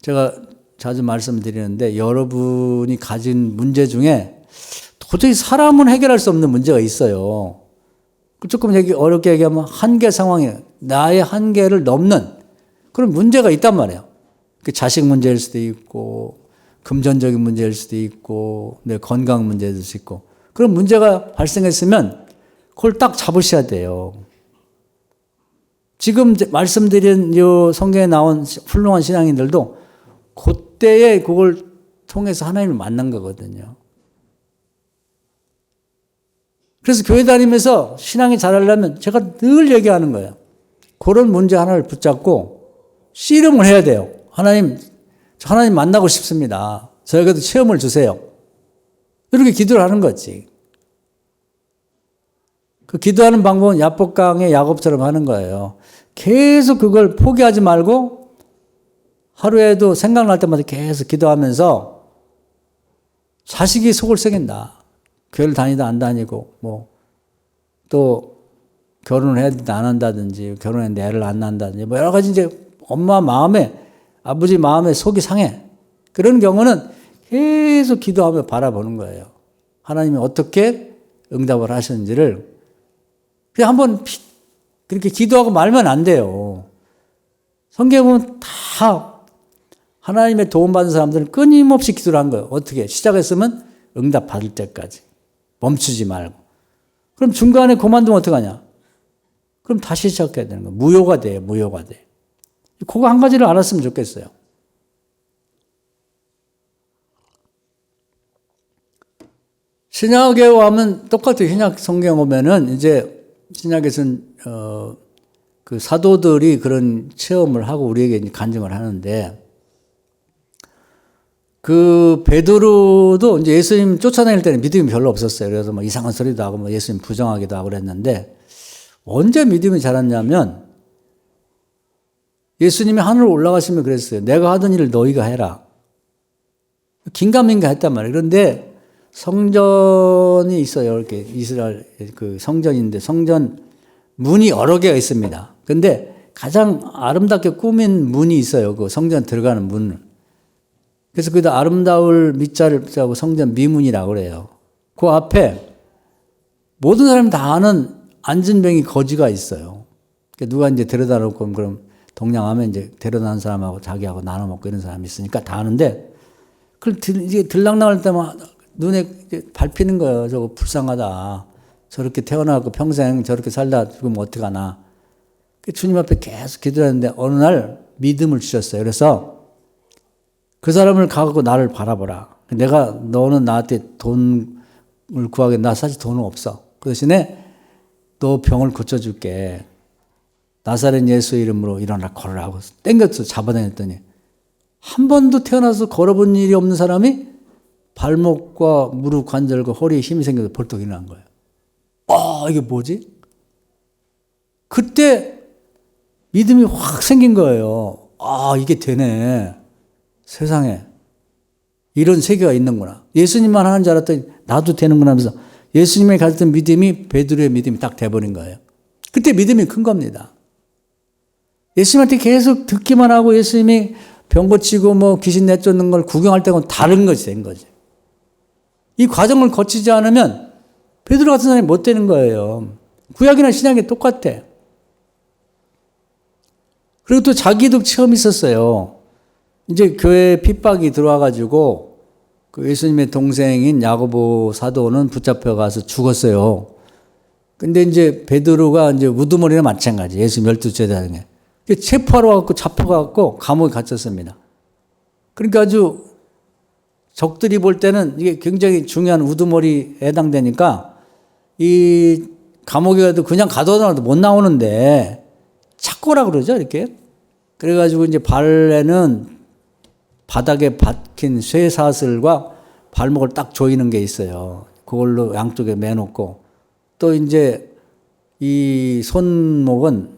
제가 자주 말씀드리는데 여러분이 가진 문제 중에 도저히 사람은 해결할 수 없는 문제가 있어요. 조금 어렵게 얘기하면 한계 상황에 나의 한계를 넘는 그런 문제가 있단 말이에요. 그 자식 문제일 수도 있고 금전적인 문제일 수도 있고, 내 건강 문제일 수도 있고, 그런 문제가 발생했으면 그걸 딱 잡으셔야 돼요. 지금 말씀드린 요 성경에 나온 훌륭한 신앙인들도 그때에 그걸 통해서 하나님을 만난 거거든요. 그래서 교회 다니면서 신앙이 자라려면 제가 늘 얘기하는 거예요. 그런 문제 하나를 붙잡고 씨름을 해야 돼요. 하나님 만나고 싶습니다. 저에게도 체험을 주세요. 이렇게 기도를 하는 거지. 그 기도하는 방법은 야복강의 야곱처럼 하는 거예요. 계속 그걸 포기하지 말고 하루에도 생각날 때마다 계속 기도하면서 자식이 속을 썩인다. 교회를 다니다 안 다니고 또 결혼을 해야 된다 안 한다든지 결혼했는데 애를 안 낳는다든지 여러 가지 이제 엄마 마음에 아버지 마음에 속이 상해. 그런 경우는 계속 기도하며 바라보는 거예요. 하나님이 어떻게 응답을 하셨는지를 그냥 한번 그렇게 기도하고 말면 안 돼요. 성경에 보면 다 하나님의 도움받은 사람들은 끊임없이 기도를 한 거예요. 어떻게? 시작했으면 응답 받을 때까지. 멈추지 말고. 그럼 중간에 그만두면 어떡하냐? 그럼 다시 시작해야 되는 거예요. 무효가 돼요. 무효가 돼. 그거 한 가지를 알았으면 좋겠어요. 신약에 오면 똑같아요. 신약 성경 오면은 이제 신약에서는 그 사도들이 그런 체험을 하고 우리에게 간증을 하는데 그 베드로도 이제 예수님 쫓아다닐 때는 믿음이 별로 없었어요. 그래서 뭐 이상한 소리도 하고 뭐 예수님 부정하기도 하고 그랬는데 언제 믿음이 자랐냐면 예수님이 하늘로 올라가시면 그랬어요. 내가 하던 일을 너희가 해라. 긴가민가 했단 말이에요. 그런데 성전이 있어요. 이렇게 이스라엘 그 성전인데 성전 문이 여러 개가 있습니다. 근데 가장 아름답게 꾸민 문이 있어요. 그 성전 들어가는 문을. 그래서 거기다 아름다울 밑자를 붙이고 성전 미문이라고 그래요. 그 앞에 모든 사람이 다 아는 안전뱅이 거지가 있어요. 그러니까 누가 이제 데려다 놓고 그럼 동냥하면 이제 데려다 놓은 사람하고 자기하고 나눠 먹고 이런 사람이 있으니까 다 아는데 그걸 이제 들락날할 때만 눈에 밟히는 거예요. 저거 불쌍하다. 저렇게 태어나고 평생 저렇게 살다 죽으면 어떡하나. 주님 앞에 계속 기도했는데 어느 날 믿음을 주셨어요. 그래서 그 사람을 가고 나를 바라보라. 너는 나한테 돈을 구하게 나 사실 돈은 없어. 그 대신에 너 병을 고쳐줄게. 나사렛 예수 이름으로 일어나 걸으라 하고 땡겨서 잡아다녔더니 한 번도 태어나서 걸어본 일이 없는 사람이 발목과 무릎 관절과 허리에 힘이 생겨서 벌떡 일어난 거예요. 이게 뭐지? 그때 믿음이 확 생긴 거예요. 이게 되네. 세상에 이런 세계가 있는구나. 예수님만 하는 줄 알았더니 나도 되는구나 하면서 예수님이 가졌던 믿음이 베드로의 믿음이 딱 돼버린 거예요. 그때 믿음이 큰 겁니다. 예수님한테 계속 듣기만 하고 예수님이 병 고치고 뭐 귀신 내쫓는 걸 구경할 때는 다른 것이 된 거지. 이 과정을 거치지 않으면 베드로 같은 사람이 못 되는 거예요. 구약이나 신약이 똑같아. 그리고 또 자기도 체험이 있었어요. 이제 교회에 핍박이 들어와가지고 그 예수님의 동생인 야고보 사도는 붙잡혀가서 죽었어요. 근데 이제 베드로가 이제 우두머리나 마찬가지. 예수 12제자 중에. 체포하러 가고 잡혀가고 감옥에 갇혔습니다. 그러니까 아주 적들이 볼 때는 이게 굉장히 중요한 우두머리에 해당되니까 이 감옥에 가도 그냥 가둬놔도 못 나오는데 착고라 그러죠, 이렇게. 그래가지고 이제 발에는 바닥에 박힌 쇠사슬과 발목을 딱 조이는 게 있어요. 그걸로 양쪽에 매놓고 또 이제 이 손목은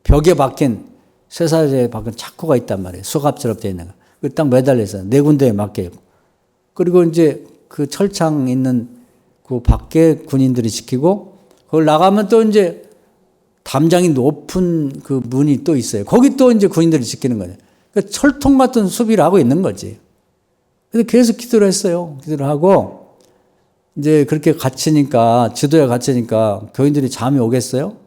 벽에 박힌 쇠사슬에 박힌 착고가 있단 말이에요. 수갑처럼 되어 있는 거. 그 딱 매달려 있어요. 네 군데에 맞게 있고. 그리고 이제 그 철창 있는 그 밖에 군인들이 지키고 그걸 나가면 또 이제 담장이 높은 그 문이 또 있어요. 거기 또 이제 군인들이 지키는 거예요. 그러니까 철통 같은 수비를 하고 있는 거지. 그래서 계속 기도를 했어요. 기도를 하고 이제 그렇게 갇히니까 지도에 갇히니까 교인들이 잠이 오겠어요?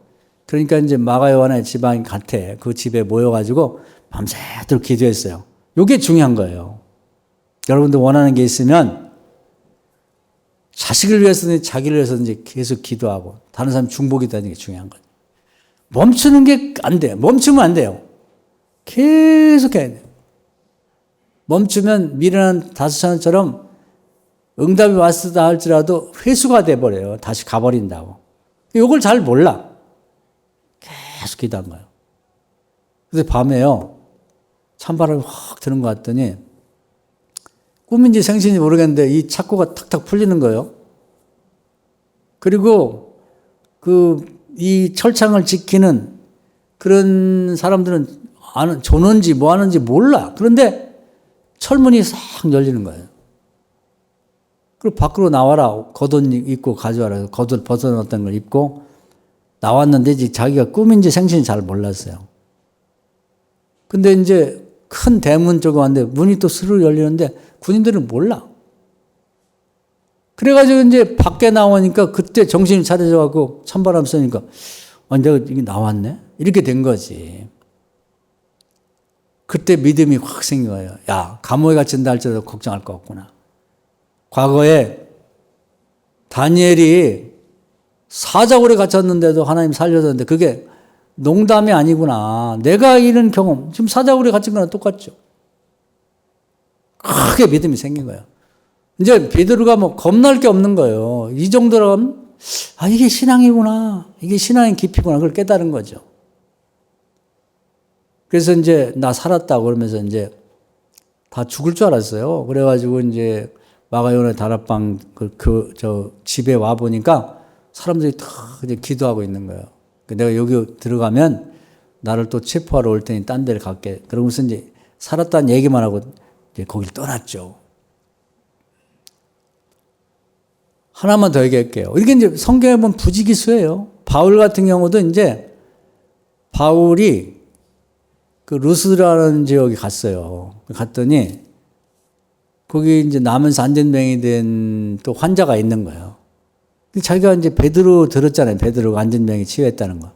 그러니까 이제 마가 요한의 집안 같아. 그 집에 모여가지고 밤새도록 기도했어요. 이게 중요한 거예요. 여러분도 원하는 게 있으면 자식을 위해서든지 자기를 위해서든지 계속 기도하고 다른 사람 중보기 되는 게 중요한 거예요. 멈추는 게 안 돼요. 멈추면 안 돼요. 계속 해야 돼요. 멈추면 미련한 다수찬처럼 응답이 왔다 할지라도 회수가 돼버려요. 다시 가버린다고. 이걸 잘 몰라. 계속 기도한 거예요. 근데 밤에요. 찬바람이 확 드는 것 같더니 꿈인지 생신인지 모르겠는데 이 착고가 탁탁 풀리는 거예요. 그리고 이 철창을 지키는 그런 사람들은 조는지 뭐 하는지 몰라. 그런데 철문이 싹 열리는 거예요. 그리고 밖으로 나와라. 겉옷 입고 가져와라. 겉옷 벗어놨던 걸 입고 나왔는데 이제 자기가 꿈인지 생신인지 잘 몰랐어요. 근데 이제 큰 대문 쪽에 왔는데 문이 또 스르르 열리는데 군인들은 몰라. 그래가지고 이제 밖에 나오니까 그때 정신이 차려져갖고 찬바람 쐬니까 내가 이게 나왔네? 이렇게 된 거지. 그때 믿음이 확 생긴 거예요. 야, 감옥에 갇힌다 할지라도 걱정할 거 없구나. 과거에 다니엘이 사자굴에 갇혔는데도 하나님 살려줬는데 그게 농담이 아니구나. 내가 이런 경험, 지금 사자굴에 갇힌 거랑 똑같죠. 크게 믿음이 생긴 거예요. 이제 베드로가 뭐 겁날 게 없는 거예요. 이 정도라면 이게 신앙이구나. 이게 신앙의 깊이구나. 그걸 깨달은 거죠. 그래서 이제 나 살았다고 그러면서 이제 다 죽을 줄 알았어요. 그래가지고 이제 마가요네 다락방 집에 와 보니까 사람들이 다 이제 기도하고 있는 거예요. 내가 여기 들어가면 나를 또 체포하러 올 테니 딴 데를 갈게. 그러면서 이제 살았다는 얘기만 하고 이제 거기를 떠났죠. 하나만 더 얘기할게요. 이게 이제 성경에 보면 부지기수예요. 바울 같은 경우도 이제 바울이 그 루스라는 지역에 갔어요. 갔더니 거기 이제 나면서 안전병이 된 또 환자가 있는 거예요. 자기가 이제 베드로 들었잖아요. 베드로가 안전병이 치유했다는 거.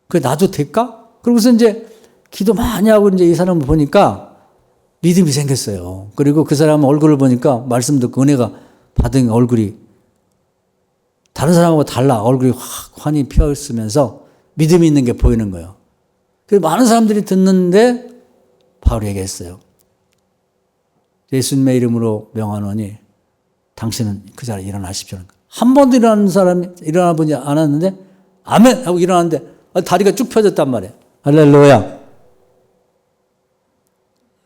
그게 나도 될까? 그러고서 이제 기도 많이 하고 이제 이 사람을 보니까 믿음이 생겼어요. 그리고 그 사람 얼굴을 보니까 말씀 듣고 은혜가 받은 얼굴이 다른 사람하고 달라. 얼굴이 확 환히 피었으면서 믿음이 있는 게 보이는 거예요. 그래서 많은 사람들이 듣는데 바울이 얘기했어요. 예수님의 이름으로 명하노니 당신은 그 자리에 일어나십시오. 한 번도 일어나는 사람이 일어나 보지 않았는데 아멘 하고 일어났는데 다리가 쭉 펴졌단 말이에요. 할렐루야.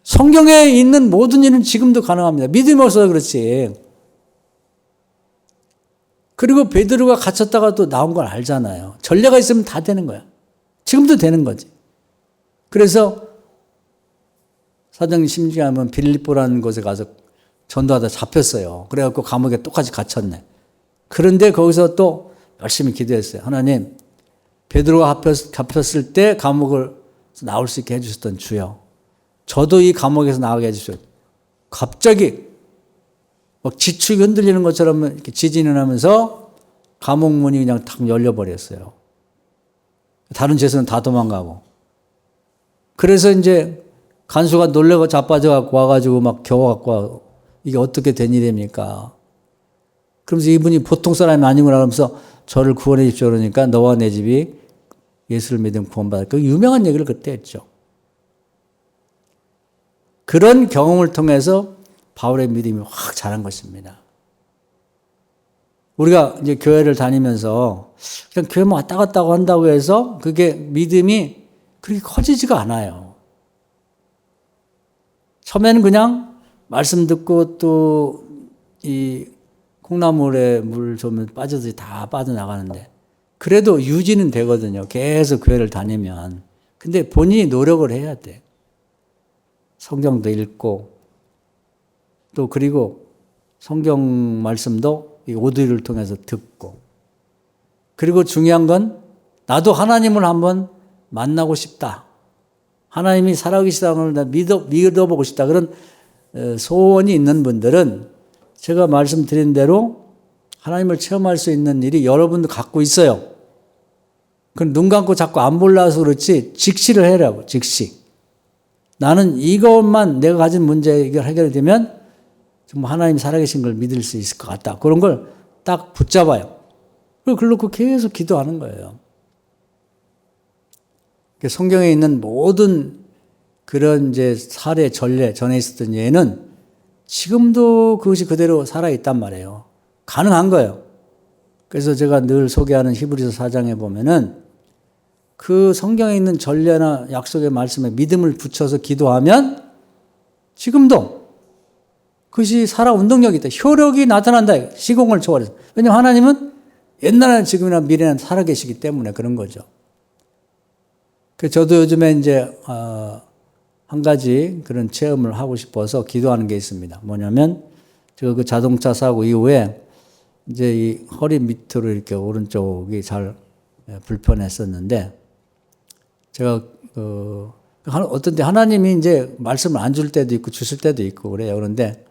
성경에 있는 모든 일은 지금도 가능합니다. 믿음이 없어서 그렇지. 그리고 베드로가 갇혔다가 또 나온 걸 알잖아요. 전례가 있으면 다 되는 거야. 지금도 되는 거지. 그래서 사도행전 16장에 하면 빌립보라는 곳에 가서 전도하다 잡혔어요. 그래갖고 감옥에 똑같이 갇혔네. 그런데 거기서 또 열심히 기도했어요. 하나님, 베드로가 잡혔을 때 감옥을 나올 수 있게 해주셨던 주여, 저도 이 감옥에서 나가게 해주세요. 갑자기 막 지축이 흔들리는 것처럼 이렇게 지진이 나면서 감옥 문이 그냥 탁 열려버렸어요. 다른 죄수는 다 도망가고. 그래서 이제 간수가 놀래고 자빠져갖고 와가지고 막 겨워갖고 이게 어떻게 된 일입니까? 그러면서 이분이 보통 사람이 아니구나 하면서 저를 구원해 주십시오 그러니까 너와 내 집이 예수를 믿으면 구원받을 그 유명한 얘기를 그때 했죠. 그런 경험을 통해서 바울의 믿음이 확 자란 것입니다. 우리가 이제 교회를 다니면서 그냥 교회 뭐 왔다 갔다 한다고 해서 그게 믿음이 그렇게 커지지가 않아요. 처음에는 그냥 말씀 듣고 또 이 콩나물에 물 좀 빠져서 다 빠져나가는데 그래도 유지는 되거든요. 계속 교회를 다니면. 근데 본인이 노력을 해야 돼. 성경도 읽고 또 그리고 성경 말씀도 이 오디오를 통해서 듣고 그리고 중요한 건 나도 하나님을 한번 만나고 싶다. 하나님이 살아계시다는 걸 믿어보고 싶다. 그런 소원이 있는 분들은 제가 말씀드린 대로 하나님을 체험할 수 있는 일이 여러분도 갖고 있어요. 그건 눈 감고 자꾸 안 몰라서 그렇지 직시를 해라고. 직시. 나는 이것만 내가 가진 문제 해결되면 정말 하나님 살아계신 걸 믿을 수 있을 것 같다. 그런 걸 딱 붙잡아요. 그리고 그걸 계속 기도하는 거예요. 성경에 있는 모든 그런 이제 사례, 전례, 전에 있었던 예는 지금도 그것이 그대로 살아있단 말이에요. 가능한 거예요. 그래서 제가 늘 소개하는 히브리서 4장에 보면은 그 성경에 있는 전례나 약속의 말씀에 믿음을 붙여서 기도하면 지금도 그것이 살아 운동력이 있다. 효력이 나타난다. 시공을 초월해서. 왜냐하면 하나님은 옛날에나 지금이나 미래나 살아계시기 때문에 그런 거죠. 저도 요즘에 이제 한 가지 그런 체험을 하고 싶어서 기도하는 게 있습니다. 뭐냐면 제가 그 자동차 사고 이후에 이제 이 허리 밑으로 이렇게 오른쪽이 잘 불편했었는데 제가 어떤 때 하나님이 이제 말씀을 안 줄 때도 있고 주실 때도 있고 그래요. 그런데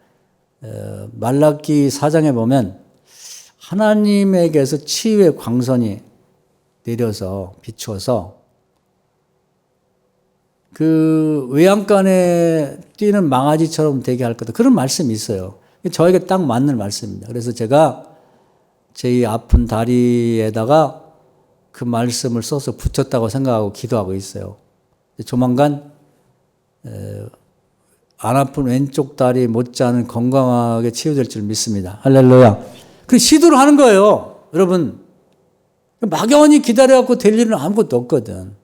말라기 4장에 보면 하나님에게서 치유의 광선이 내려서 비추어서 그 외양간에 뛰는 망아지처럼 되게 할 거다. 그런 말씀이 있어요. 저에게 딱 맞는 말씀입니다. 그래서 제가 제 이 아픈 다리에다가 그 말씀을 써서 붙였다고 생각하고 기도하고 있어요. 조만간 안 아픈 왼쪽 다리 못지않은 건강하게 치유될 줄 믿습니다. 할렐루야. 그 시도를 하는 거예요. 여러분. 막연히 기다려갖고 될 일은 아무것도 없거든.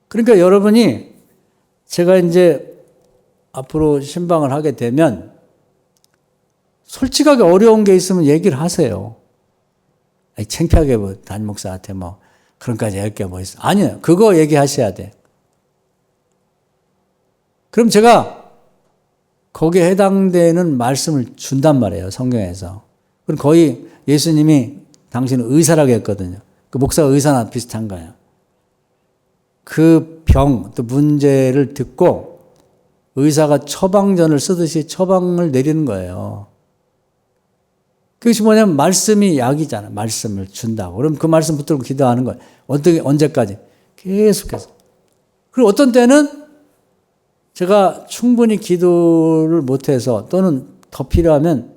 그러니까 여러분이 제가 이제 앞으로 신방을 하게 되면 솔직하게 어려운 게 있으면 얘기를 하세요. 창피하게 뭐 담임 목사한테 뭐 그런까지 할 게 뭐 있어. 아니요. 그거 얘기하셔야 돼. 그럼 제가 거기에 해당되는 말씀을 준단 말이에요. 성경에서. 그럼 거의 예수님이 당신은 의사라고 했거든요. 그 목사가 의사나 비슷한 거예요. 그 병, 또 문제를 듣고 의사가 처방전을 쓰듯이 처방을 내리는 거예요. 그것이 뭐냐면 말씀이 약이잖아. 말씀을 준다고. 그럼 그 말씀 붙들고 기도하는 거예요. 어떻게, 언제까지? 계속해서. 그리고 어떤 때는 제가 충분히 기도를 못해서 또는 더 필요하면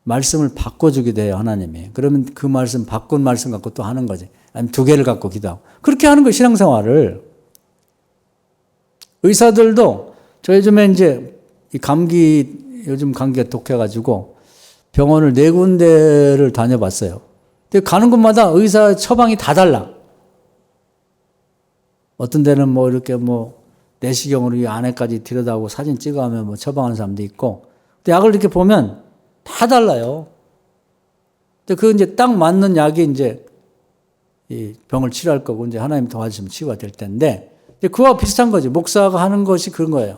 말씀을 바꿔주기도 해요. 하나님이. 그러면 그 말씀, 바꾼 말씀 갖고 또 하는 거지. 아니면 두 개를 갖고 기도하고. 그렇게 하는 거예요. 신앙생활을. 의사들도 저 요즘에 이제 요즘 감기가 독해가지고 병원을 4군데를 다녀봤어요. 근데 가는 곳마다 의사 처방이 다 달라. 어떤 데는 뭐 이렇게 뭐 내시경으로 이 안에까지 들여다보고 사진 찍어가면 뭐 처방하는 사람도 있고. 근데 약을 이렇게 보면 다 달라요. 근데 그 이제 딱 맞는 약이 이제 이 병을 치료할 거고 이제 하나님 도와주시면 치유가 될 텐데 이제 그와 비슷한 거지. 목사가 하는 것이 그런 거예요.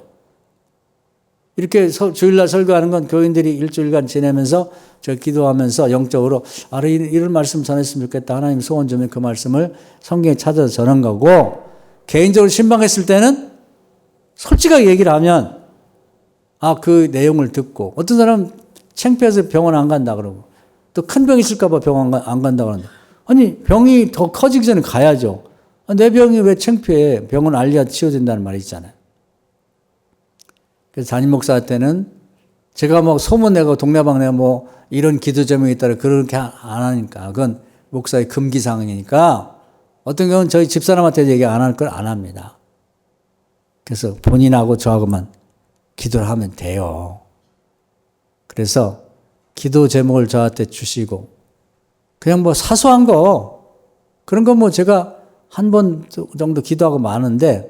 이렇게 주일날 설교하는 건 교인들이 일주일간 지내면서 저 기도하면서 영적으로 이런 말씀 전했으면 좋겠다. 하나님 소원 주면 그 말씀을 성경에 찾아서 전한 거고 개인적으로 신방했을 때는 솔직하게 얘기를 하면 그 내용을 듣고 어떤 사람은 창피해서 병원 안 간다 그러고 또 큰 병 있을까 봐 병원 안 간다 그러는데 아니 병이 더 커지기 전에 가야죠. 내 병이 왜 창피해. 병은 알려야 치유된다는 말이 있잖아요. 그래서 담임 목사한테는 제가 뭐 소문내고 동네방네 뭐 이런 기도 제목이 있다라 그렇게 안 하니까 그건 목사의 금기사항이니까 어떤 경우는 저희 집사람한테 얘기 안 할 걸 안 합니다. 그래서 본인하고 저하고만 기도를 하면 돼요. 그래서 기도 제목을 저한테 주시고 그냥 뭐 사소한 거 그런 건 뭐 제가 한 번 정도 기도하고 마는데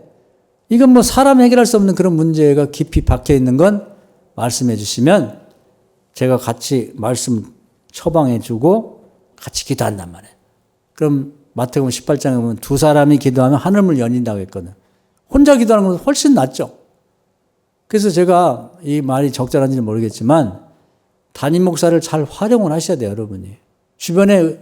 이건 뭐 사람 해결할 수 없는 그런 문제가 깊이 박혀 있는 건 말씀해 주시면 제가 같이 말씀 처방해 주고 같이 기도한단 말이에요. 그럼 마태복음 18장에 보면 두 사람이 기도하면 하늘문 열린다고 했거든. 혼자 기도하는 것보다 훨씬 낫죠. 그래서 제가 이 말이 적절한지는 모르겠지만 담임 목사를 잘 활용을 하셔야 돼요, 여러분이. 주변에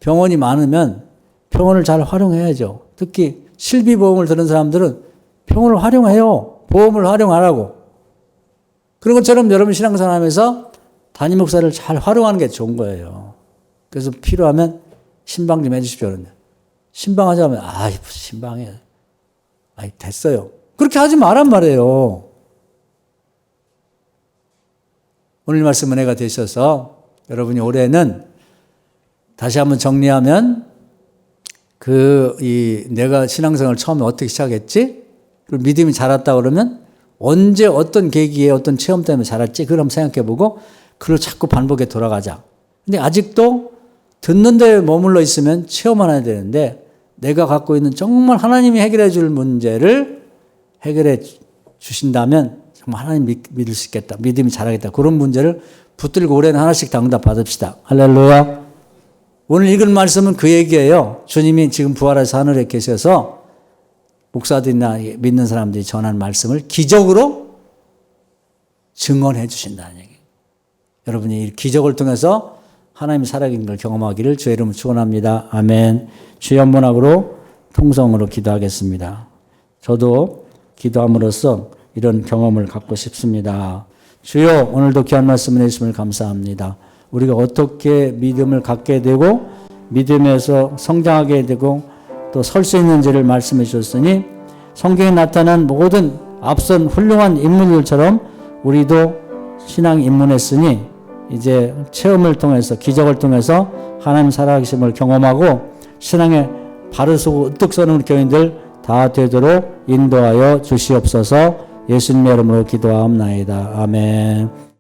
병원이 많으면 병원을 잘 활용해야죠. 특히 실비보험을 드는 사람들은 병원을 활용해요. 보험을 활용하라고. 그런 것처럼 여러분 신앙생활 하면서 담임 목사를 잘 활용하는 게 좋은 거예요. 그래서 필요하면 신방 좀 해주십시오. 그러면. 신방하자면, 신방해. 됐어요. 그렇게 하지 말란 말이에요. 오늘 말씀 은혜가 되셔서 여러분이 올해는 다시 한번 정리하면 내가 신앙생활을 처음에 어떻게 시작했지? 그리고 믿음이 자랐다 그러면 언제 어떤 계기에 어떤 체험 때문에 자랐지? 그걸 한번 생각해 보고 그걸 자꾸 반복해 돌아가자. 근데 아직도 듣는 데 머물러 있으면 체험 안 해야 되는데 내가 갖고 있는 정말 하나님이 해결해 줄 문제를 해결해 주신다면 정말 하나님 믿을 수 있겠다. 믿음이 자라겠다. 그런 문제를 붙들고 올해는 하나씩 다 응답 받읍시다. 할렐루야. 오늘 읽은 말씀은 그 얘기예요. 주님이 지금 부활해서 하늘에 계셔서 목사들이나 믿는 사람들이 전한 말씀을 기적으로 증언해 주신다는 얘기예요. 여러분이 이 기적을 통해서 하나님이 살아계신 걸 경험하기를 주의 이름으로 축원합니다. 아멘. 주의 문학으로 통성으로 기도하겠습니다. 저도 기도함으로써 이런 경험을 갖고 싶습니다. 주여, 오늘도 귀한 말씀을 해주심을 감사합니다. 우리가 어떻게 믿음을 갖게 되고 믿음에서 성장하게 되고 또 설 수 있는지를 말씀해 주셨으니 성경에 나타난 모든 앞선 훌륭한 인물들처럼 우리도 신앙 입문했으니 이제 체험을 통해서 기적을 통해서 하나님 살아계심을 경험하고 신앙에 바르서고 으뜩 서는 교인들 다 되도록 인도하여 주시옵소서. 예수님의 이름으로 기도하옵나이다. 아멘.